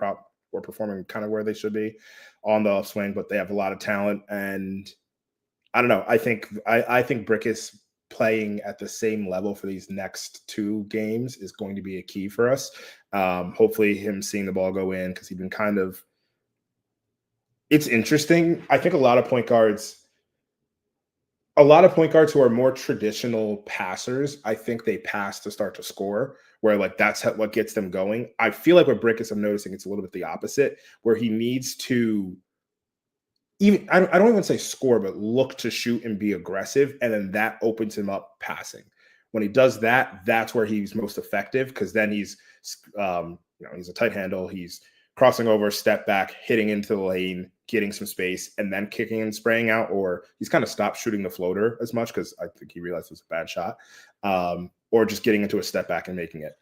B: or performing kind of where they should be on the upswing, but they have a lot of talent. And I don't know. I think Brickus playing at the same level for these next 2 games is going to be a key for us. Hopefully, him seeing the ball go in because he's been kind of. It's interesting. I think a lot of point guards who are more traditional passers, I think they pass to start to score, where that's what gets them going. I feel like with Brickus, I'm noticing it's a little bit the opposite, where he needs to I don't even say score, but look to shoot and be aggressive, and then that opens him up passing. When he does that, that's where he's most effective, because then he's he's a tight handle, he's crossing over, step back, hitting into the lane, getting some space, and then kicking and spraying out, or he's kind of stopped shooting the floater as much because I think he realized it was a bad shot, or just getting into a step back and making it.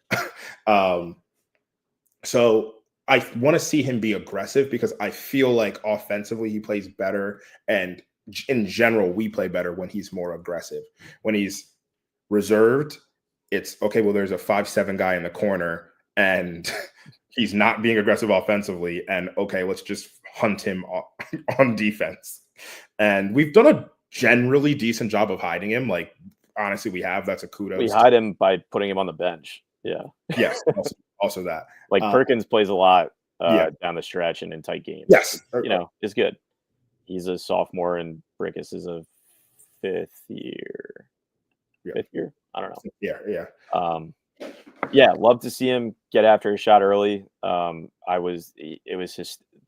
B: So I want to see him be aggressive because I feel like offensively he plays better, and in general we play better when he's more aggressive. When he's Reserved, it's okay. Well, there's a 5'7" guy in the corner, and he's not being aggressive offensively. And okay, let's just hunt him on defense. And we've done a generally decent job of hiding him. Like, honestly, we have. That's a kudos.
C: We hide him by putting him on the bench. Yeah.
B: Yes. Also that.
C: Like Perkins plays a lot
B: yeah.
C: down the stretch and in tight games.
B: Yes.
C: It's good. He's a sophomore and Brickus is a fifth year. I don't know.
B: Yeah.
C: Love to see him get after a shot early. The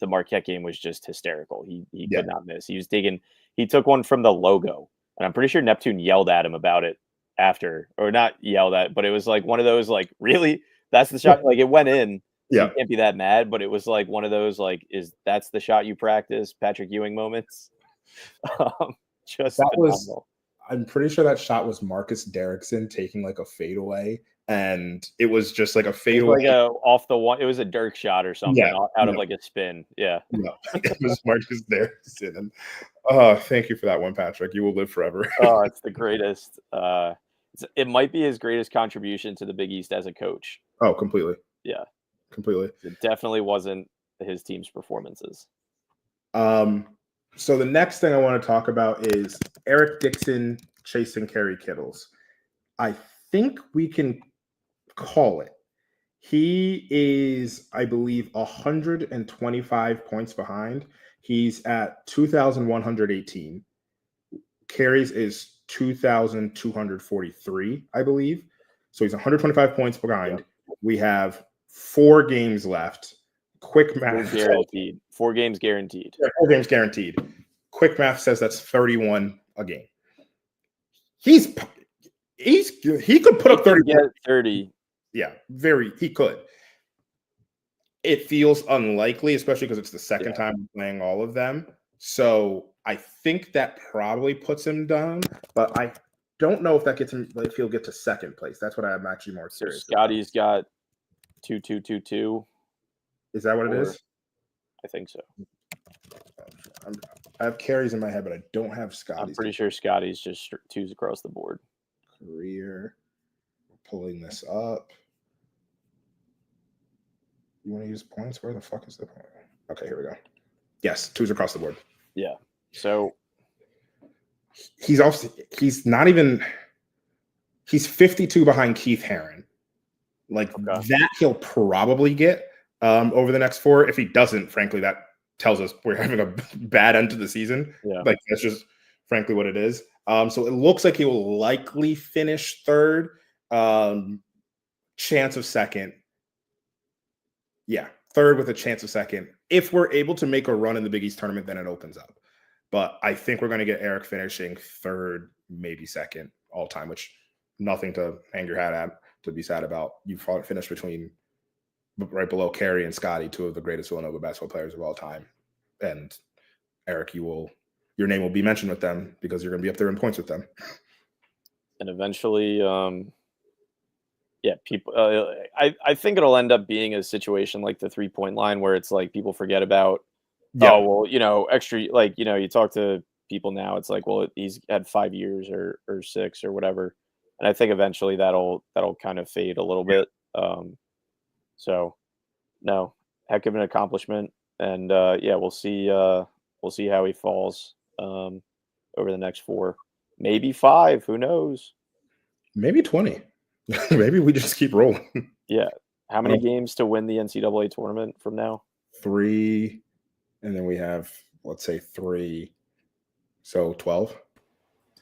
C: Marquette game was just hysterical. He could not miss. He took one from the logo, and I'm pretty sure Neptune yelled at him about it after, or not yelled at, but it was like one of those like, really? That's the shot? Like, it went in.
B: Yeah.
C: You can't be that mad, but it was like one of those like, that's the shot you practice, Patrick Ewing moments. Just
B: that
C: phenomenal.
B: I'm pretty sure that shot was Marcus Derrickson taking like a fadeaway, and it was just like a fadeaway.
C: Like off the one, it was a Dirk shot or something out of like a spin. Yeah.
B: No, it was Marcus Derrickson. And thank you for that one, Patrick. You will live forever.
C: Oh, it's the greatest. It might be his greatest contribution to the Big East as a coach.
B: Oh, completely.
C: Yeah.
B: Completely.
C: It definitely wasn't his team's performances.
B: So the next thing I want to talk about is Eric Dixon chasing Kerry Kittles. I think we can call it. He is, I believe, 125 points behind. He's at 2,118. Carries is 2,243, I believe. So he's 125 points behind. Yep. We have 4 games left. Quick math.
C: Guaranteed. 4 games guaranteed.
B: Yeah, 4 games guaranteed. Quick math says that's 31 a game. He could put up 30.
C: Get 30.
B: Yeah, he could. It feels unlikely, especially because it's the second time playing all of them. So I think that probably puts him down, but I don't know if that gets him, if he'll get to second place. That's what I'm actually more serious
C: about. Scotty's got 2-2-2-2.
B: Is that what it is?
C: I think so.
B: I have carries in my head, but I don't have Scotty's.
C: I'm pretty sure Scotty's just 2s across the board.
B: Career. Pulling this up. You want to use points? Where the fuck is the point? Okay, here we go. Yes, 2s across the board.
C: Yeah. So
B: he's 52 behind Keith Herron. Like that he'll probably get over the next 4. If he doesn't, frankly, that tells us we're having a bad end to the season.
C: Yeah.
B: Like that's just frankly what it is. So it looks like he will likely finish 3rd. Chance of 2nd. Yeah, 3rd with a chance of 2nd. If we're able to make a run in the Big East tournament, then it opens up. But I think we're going to get Eric finishing 3rd, maybe 2nd all time, which nothing to hang your hat at, to be sad about. You finished right below Kerry and Scotty, 2 of the greatest Villanova basketball players of all time. And Eric, your name will be mentioned with them because you're going to be up there in points with them.
C: And eventually, people. I think it'll end up being a situation like the 3-point line where it's like people forget about. Yeah. Oh well, extra. Like you talk to people now, it's like, well, he's had 5 years or 6 or whatever, and I think eventually that'll kind of fade a little bit. So, no, heck of an accomplishment, and we'll see how he falls over the next 4, maybe 5. Who knows?
B: Maybe 20. Maybe we just keep rolling.
C: Yeah. How many games to win the NCAA tournament from now?
B: 3, and then we have, let's say 3, so 12.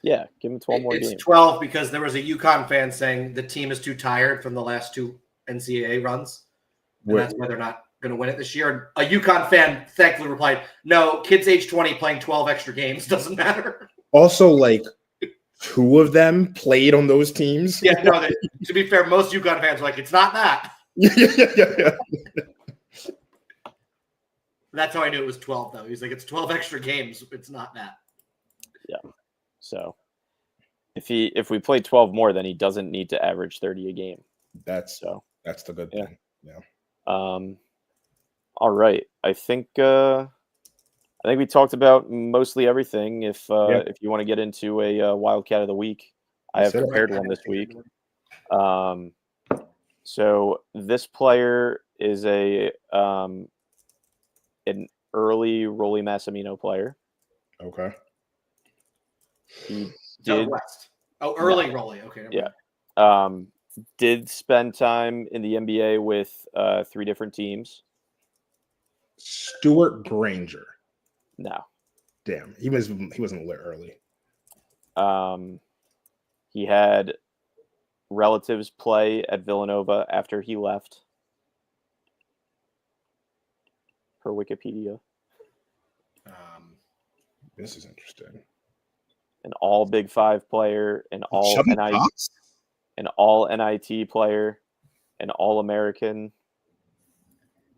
C: Yeah, give him 12 more games.
D: It's 12 because there was a Uconn fan saying the team is too tired from the last 2 NCAA runs, and that's why they're not going to win it this year. A Uconn fan thankfully replied, "No, kids age 20 playing 12 extra games doesn't matter."
B: Also, like 2 of them played on those teams.
D: Yeah, no. To be fair, most Uconn fans are like, "It's not that."
B: Yeah.
D: That's how I knew it was 12, though. He's like, "It's 12 extra games. It's not that."
C: Yeah. So if we play 12 more, then he doesn't need to average 30 a game.
B: That's the good thing. Yeah.
C: All right. I think we talked about mostly everything. If you want to get into a Wildcat of the Week, I have
B: Set it.
C: prepared one this week. So this player is an early Rolly Massimino player.
B: Okay.
C: He
D: Joe
C: did
D: West. Oh, early Rolly. Okay. never
C: Yeah.
D: mind.
C: Did spend time in the NBA with 3 different teams.
B: Stuart Granger.
C: No.
B: Damn, he wasn't lit early.
C: He had relatives play at Villanova after he left, per Wikipedia.
B: This is interesting.
C: An all Big Five player, an all
B: Chubby
C: NIT,
B: Fox?
C: an all NIT player, an all American.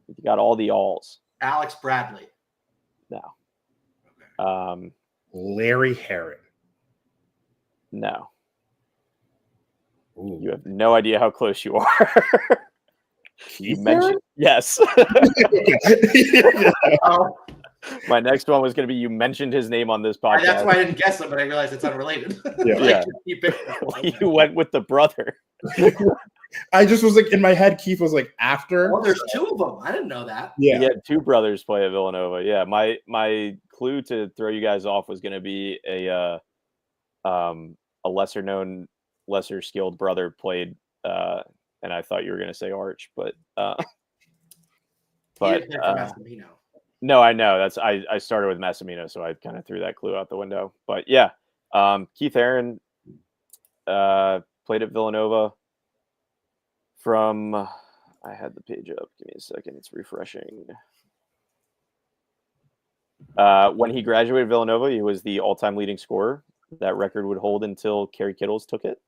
C: You got all the alls.
D: Alex Bradley.
C: No.
B: Larry Herron.
C: No.
B: Ooh.
C: You have no idea how close you are. You mentioned yes.
D: Oh,
C: My next one was going to be you mentioned his name on this podcast.
D: that's why I didn't guess it, but I realized it's unrelated.
B: Yeah.
C: Yeah.
D: You picked that one.
C: You went with the brother.
B: I just was like in my head. Keith was like after.
D: Oh, there's 2 of them. I didn't know that.
B: Yeah.
C: He had 2 brothers play at Villanova. Yeah, my clue to throw you guys off was going to be a lesser known, lesser skilled brother played, and I thought you were going to say Arch, but
D: He didn't play for Massimino.
C: no, I know that's I started with Massimino, so I kind of threw that clue out the window. But yeah, Keith Aaron played at Villanova from. I had the page up. Give me a second. It's refreshing. When he graduated Villanova, he was the all-time leading scorer. That record would hold until Kerry Kittles took it.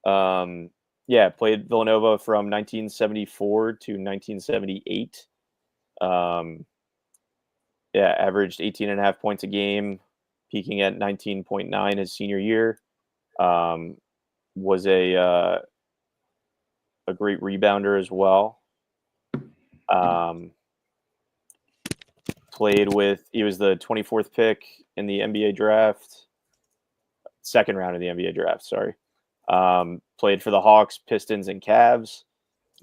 C: Yeah, played Villanova from 1974 to 1978. Yeah, averaged 18.5 points a game, peaking at 19.9 his senior year. Was a great rebounder as well. He was the 24th pick in the NBA draft, second round of the NBA draft, sorry. Played for the Hawks, Pistons, and Cavs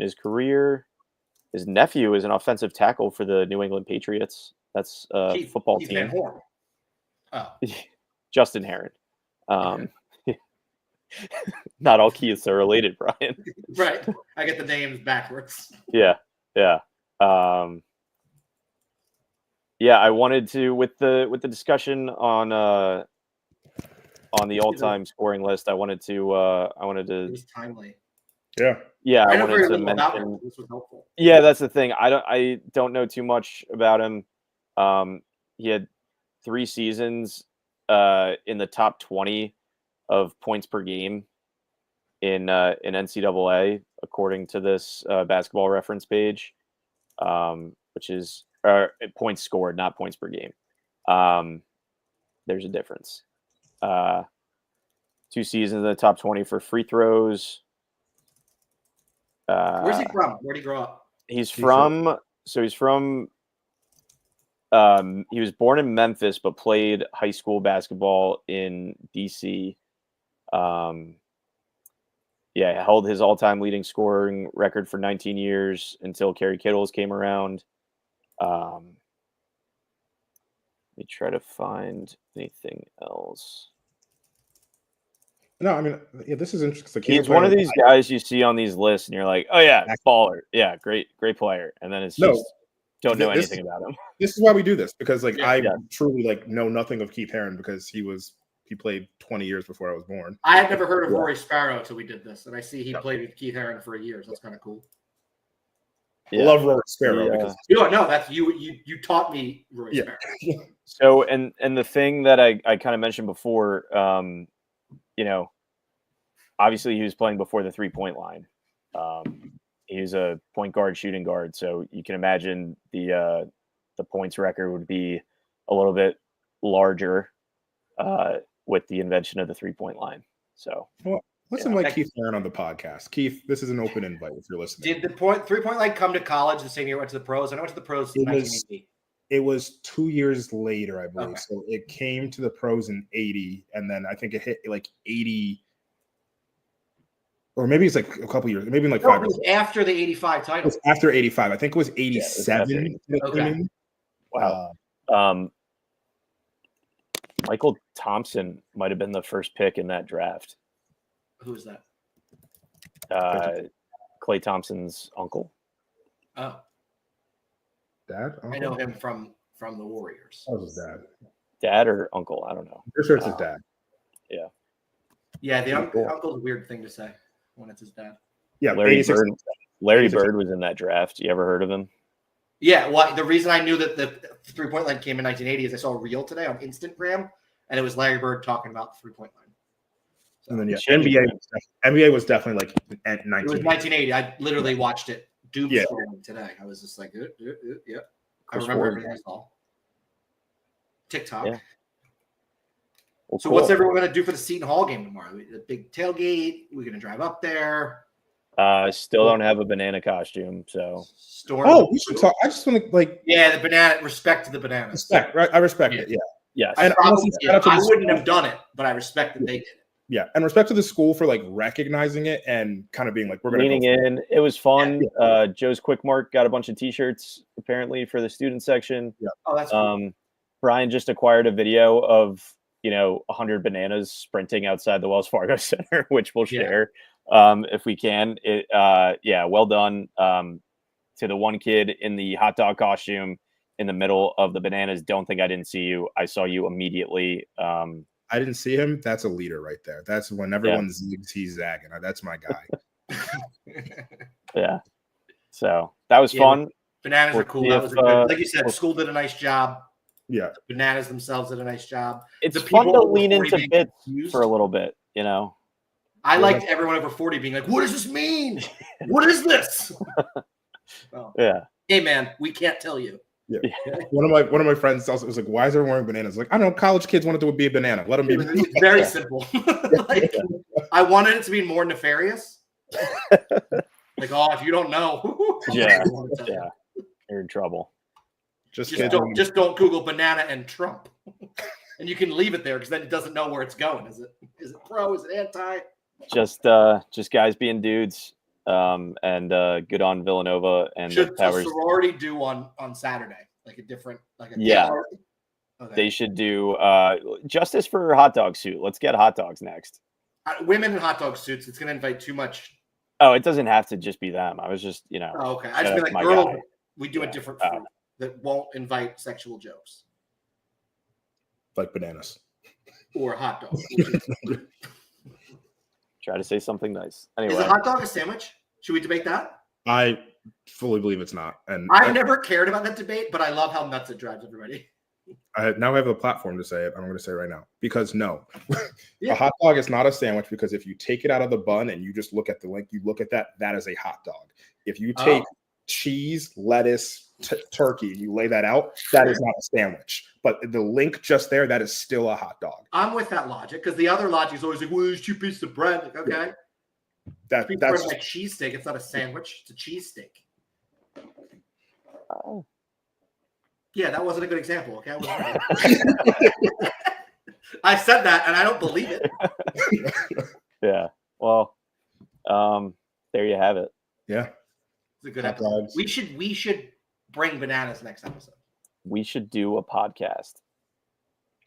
C: in his career. His nephew is an offensive tackle for the New England Patriots. That's a football
D: Keith
C: team.
D: Van Horn. Oh.
C: Justin Herron. Not all Keiths are related, Brian.
D: Right. I get the names backwards.
C: Yeah. Yeah, I wanted to with the discussion on the all-time scoring list. I wanted to
D: It was timely.
B: Yeah.
C: I
D: I know
C: wanted
D: very
C: to
D: little about him.
C: mention.
D: This was helpful.
C: Yeah, that's the thing. I don't know too much about him. He had 3 seasons in the top 20 of points per game in NCAA, according to this basketball reference page, which is points scored, not points per game. There's a difference. 2 seasons in the top 20 for free throws.
D: Where's he from? Where'd he grow up?
C: He was born in Memphis, but played high school basketball in DC. Held his all-time leading scoring record for 19 years until Kerry Kittles came around. Let me try to find anything else.
B: No, I mean, yeah, this is interesting.
C: He's one of these guys you see on these lists, and you're like, "Oh yeah, baller, yeah, great player," and then it's just don't know anything about him.
B: This is why we do this, because I
C: Yeah.
B: truly know nothing of Keith Herron because he played 20 years before I was born.
D: I had never heard of Rory Sparrow until we did this, and I see he played with Keith Herron for a year. So that's kind of cool.
B: I love Rory Sparrow because
D: that's you taught me Rory Sparrow.
C: So and the thing that I kind of mentioned before, obviously he was playing before the 3-point line. He's a point guard, shooting guard, so you can imagine the points record would be a little bit larger with the invention of the 3-point line. So
B: let's invite Keith Herron on the podcast. Keith, this is an open invite if you're listening.
D: Did the 3-point line come to college the same year I went to the pros? I went to the pros in 1980.
B: It was 2 years later, I believe.
D: Okay.
B: So it came to the pros in 80, and then I think it hit 80 or maybe it's like a couple years, maybe like
D: No,
B: 5
D: it
B: years.
D: was after the 85
B: It
D: title.
B: was after 85. I think it was
C: after
B: 87.
D: Okay.
C: Wow. Michael Thompson might have been the first pick in that draft.
D: Who is that?
C: Klay Thompson's uncle.
D: Oh,
B: Dad?
D: I know him from the Warriors.
B: That was his dad.
C: Dad or uncle? I don't know.
B: I'm pretty sure it's his dad.
D: Yeah, the
B: Cool.
D: uncle's a weird thing to say when it's his dad.
B: Yeah,
C: Larry
B: 86.
C: Bird. Larry
B: 86.
C: Bird was in that draft. You ever heard of him?
D: Yeah, well, the reason I knew that the 3-point line came in 1980 is I saw a reel today on Instagram, and it was Larry Bird talking about the 3-point line. So,
B: And then
C: Changing
B: NBA was definitely like at
D: it was
B: 19.
D: 1980. I literally watched it doom
B: Yeah.
D: scrolling today. I was just like, yeah. I
C: Chris
D: remember
C: Ford.
D: everything I saw. TikTok.
C: Yeah. Well,
D: So
C: cool.
D: what's everyone going to do for the Seton Hall game tomorrow? The big tailgate. We're going to drive up there.
C: Still don't have a banana costume, so
D: Storm.
B: Oh, we should talk. I just want to like
D: Yeah, the banana. Respect to the bananas.
B: respect, right? I respect
D: Yeah.
B: it. Yeah.
C: yes.
B: And honestly, shout out to
D: I
B: the
D: wouldn't
B: school.
D: have done it, but I respect that they did it.
B: Yeah, and respect to the school for like recognizing it and kind of being like, we're going
C: Leaning
B: to
C: in. It was fun. Joe's Quick Mark got a bunch of T-shirts apparently for the student section.
D: Oh, that's cool.
C: Brian just acquired a video of 100 bananas sprinting outside the Wells Fargo Center, which we'll share if we can. Well done to the one kid in the hot dog costume in the middle of the bananas. Don't think I didn't see you. I saw you immediately.
B: I didn't see him. That's a leader right there. That's when everyone zigs, he's zagging. That's my guy.
C: Yeah. So that was fun.
D: Bananas
C: We'll
D: are cool.
C: see
D: That
C: if,
D: was a good, like you said,
C: we'll-
D: school did a nice job.
B: Yeah.
D: Bananas themselves did a nice job.
C: It's
D: The
C: fun to
D: people over
C: lean
D: 40
C: into
D: being
C: bits
D: confused.
C: for a little bit,
D: I liked everyone over 40 being like, what does this mean? What is this? Oh.
C: Yeah.
D: Hey man, we can't tell you.
B: Yeah. One of my friends also was like, why is everyone wearing bananas? Like, I don't know, college kids wanted to be a banana. Let them be.
D: It's very simple. Like, I wanted it to be more nefarious. Like, oh, if you don't know.
C: Yeah.
D: I wanna tell you.
C: Yeah. You're in trouble.
B: Just
D: Just
B: kidding.
D: don't Google banana and Trump. And you can leave it there because then it doesn't know where it's going. Is it pro? Is it anti?
C: Just guys being dudes. And good on Villanova and the
D: Should a
C: Powers.
D: sorority do on Saturday? Like a different, like a
C: Yeah.
D: Okay.
C: They should do justice for hot dog suit. Let's get hot dogs next.
D: Women in hot dog suits. It's going to invite too much.
C: Oh, it doesn't have to just be them. I was just,
D: Oh, okay. I
C: Shout
D: just
C: out
D: mean
C: to
D: like
C: my
D: girls.
C: guy.
D: We do a
C: Yeah.
D: different
C: Oh.
D: fruit that won't invite sexual jokes
B: Like bananas.
D: or hot dog.
C: try to say something nice.
D: Is
C: Anyway,
D: a hot dog a sandwich? Should we debate that?
B: I fully believe it's not. And
D: I've never cared about that debate, but I love how nuts it drives everybody.
B: now I have a platform to say it. I'm going to say it right now. Because no,
D: Yeah.
B: a hot dog is not a sandwich because if you take it out of the bun and you just look at the link, you look at that is a hot dog. If you take cheese, lettuce, turkey, and you lay that out, that is not a sandwich. But the link just there, that is still a hot dog.
D: I'm with that logic because the other logic is always like, well, there's 2 pieces of bread. Like, okay.
B: That's
D: That's like cheesesteak. It's not a sandwich. It's a cheesesteak.
C: oh,
D: Yeah, that wasn't a good example. Okay. I wasn't right. I said that and I don't believe it.
C: yeah. Well, there you have it.
B: yeah.
D: It's a good
B: Hot
D: episode.
B: dogs.
D: We should bring bananas next episode.
C: We should do a podcast.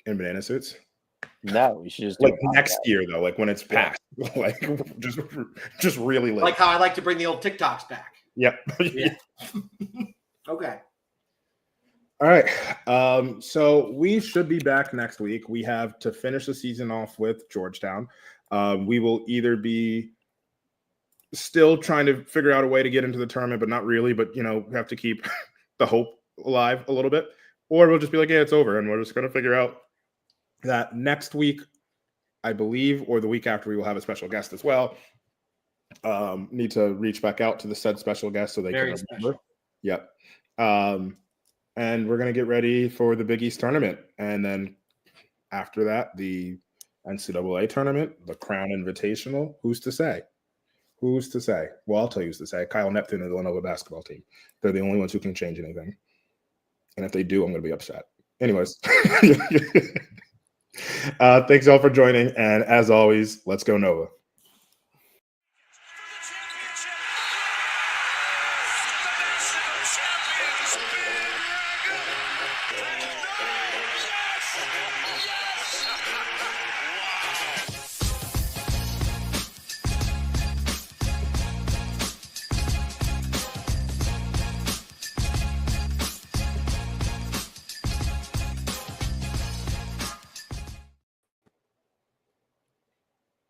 B: In banana suits.
C: No, we should just do
B: Like
C: a podcast.
B: next year though, like when it's past. Like just really late.
D: Like how I like to bring the old TikToks back.
B: Yep.
D: Yeah. Okay.
B: All right. So we should be back next week. We have to finish the season off with Georgetown. We will either be still trying to figure out a way to get into the tournament, but not really. But we have to keep the hope alive a little bit, or we'll just be like, yeah, it's over, and we're just going to figure out that next week, I believe, or the week after, we will have a special guest as well. Need to reach back out to the said special guest so they
D: Very
B: can remember.
D: special.
B: Yep. And we're going to get ready for the Big East tournament. And then after that, the NCAA tournament, the Crown Invitational. Who's to say? Who's to say? Well, I'll tell you who's to say. Kyle Neptune and the Villanova basketball team. They're the only ones who can change anything. And if they do, I'm going to be upset. Anyways. Thanks all for joining. And as always, let's go Nova.
A: national champions. Big Dragon. No. Yes. Yes. Wow.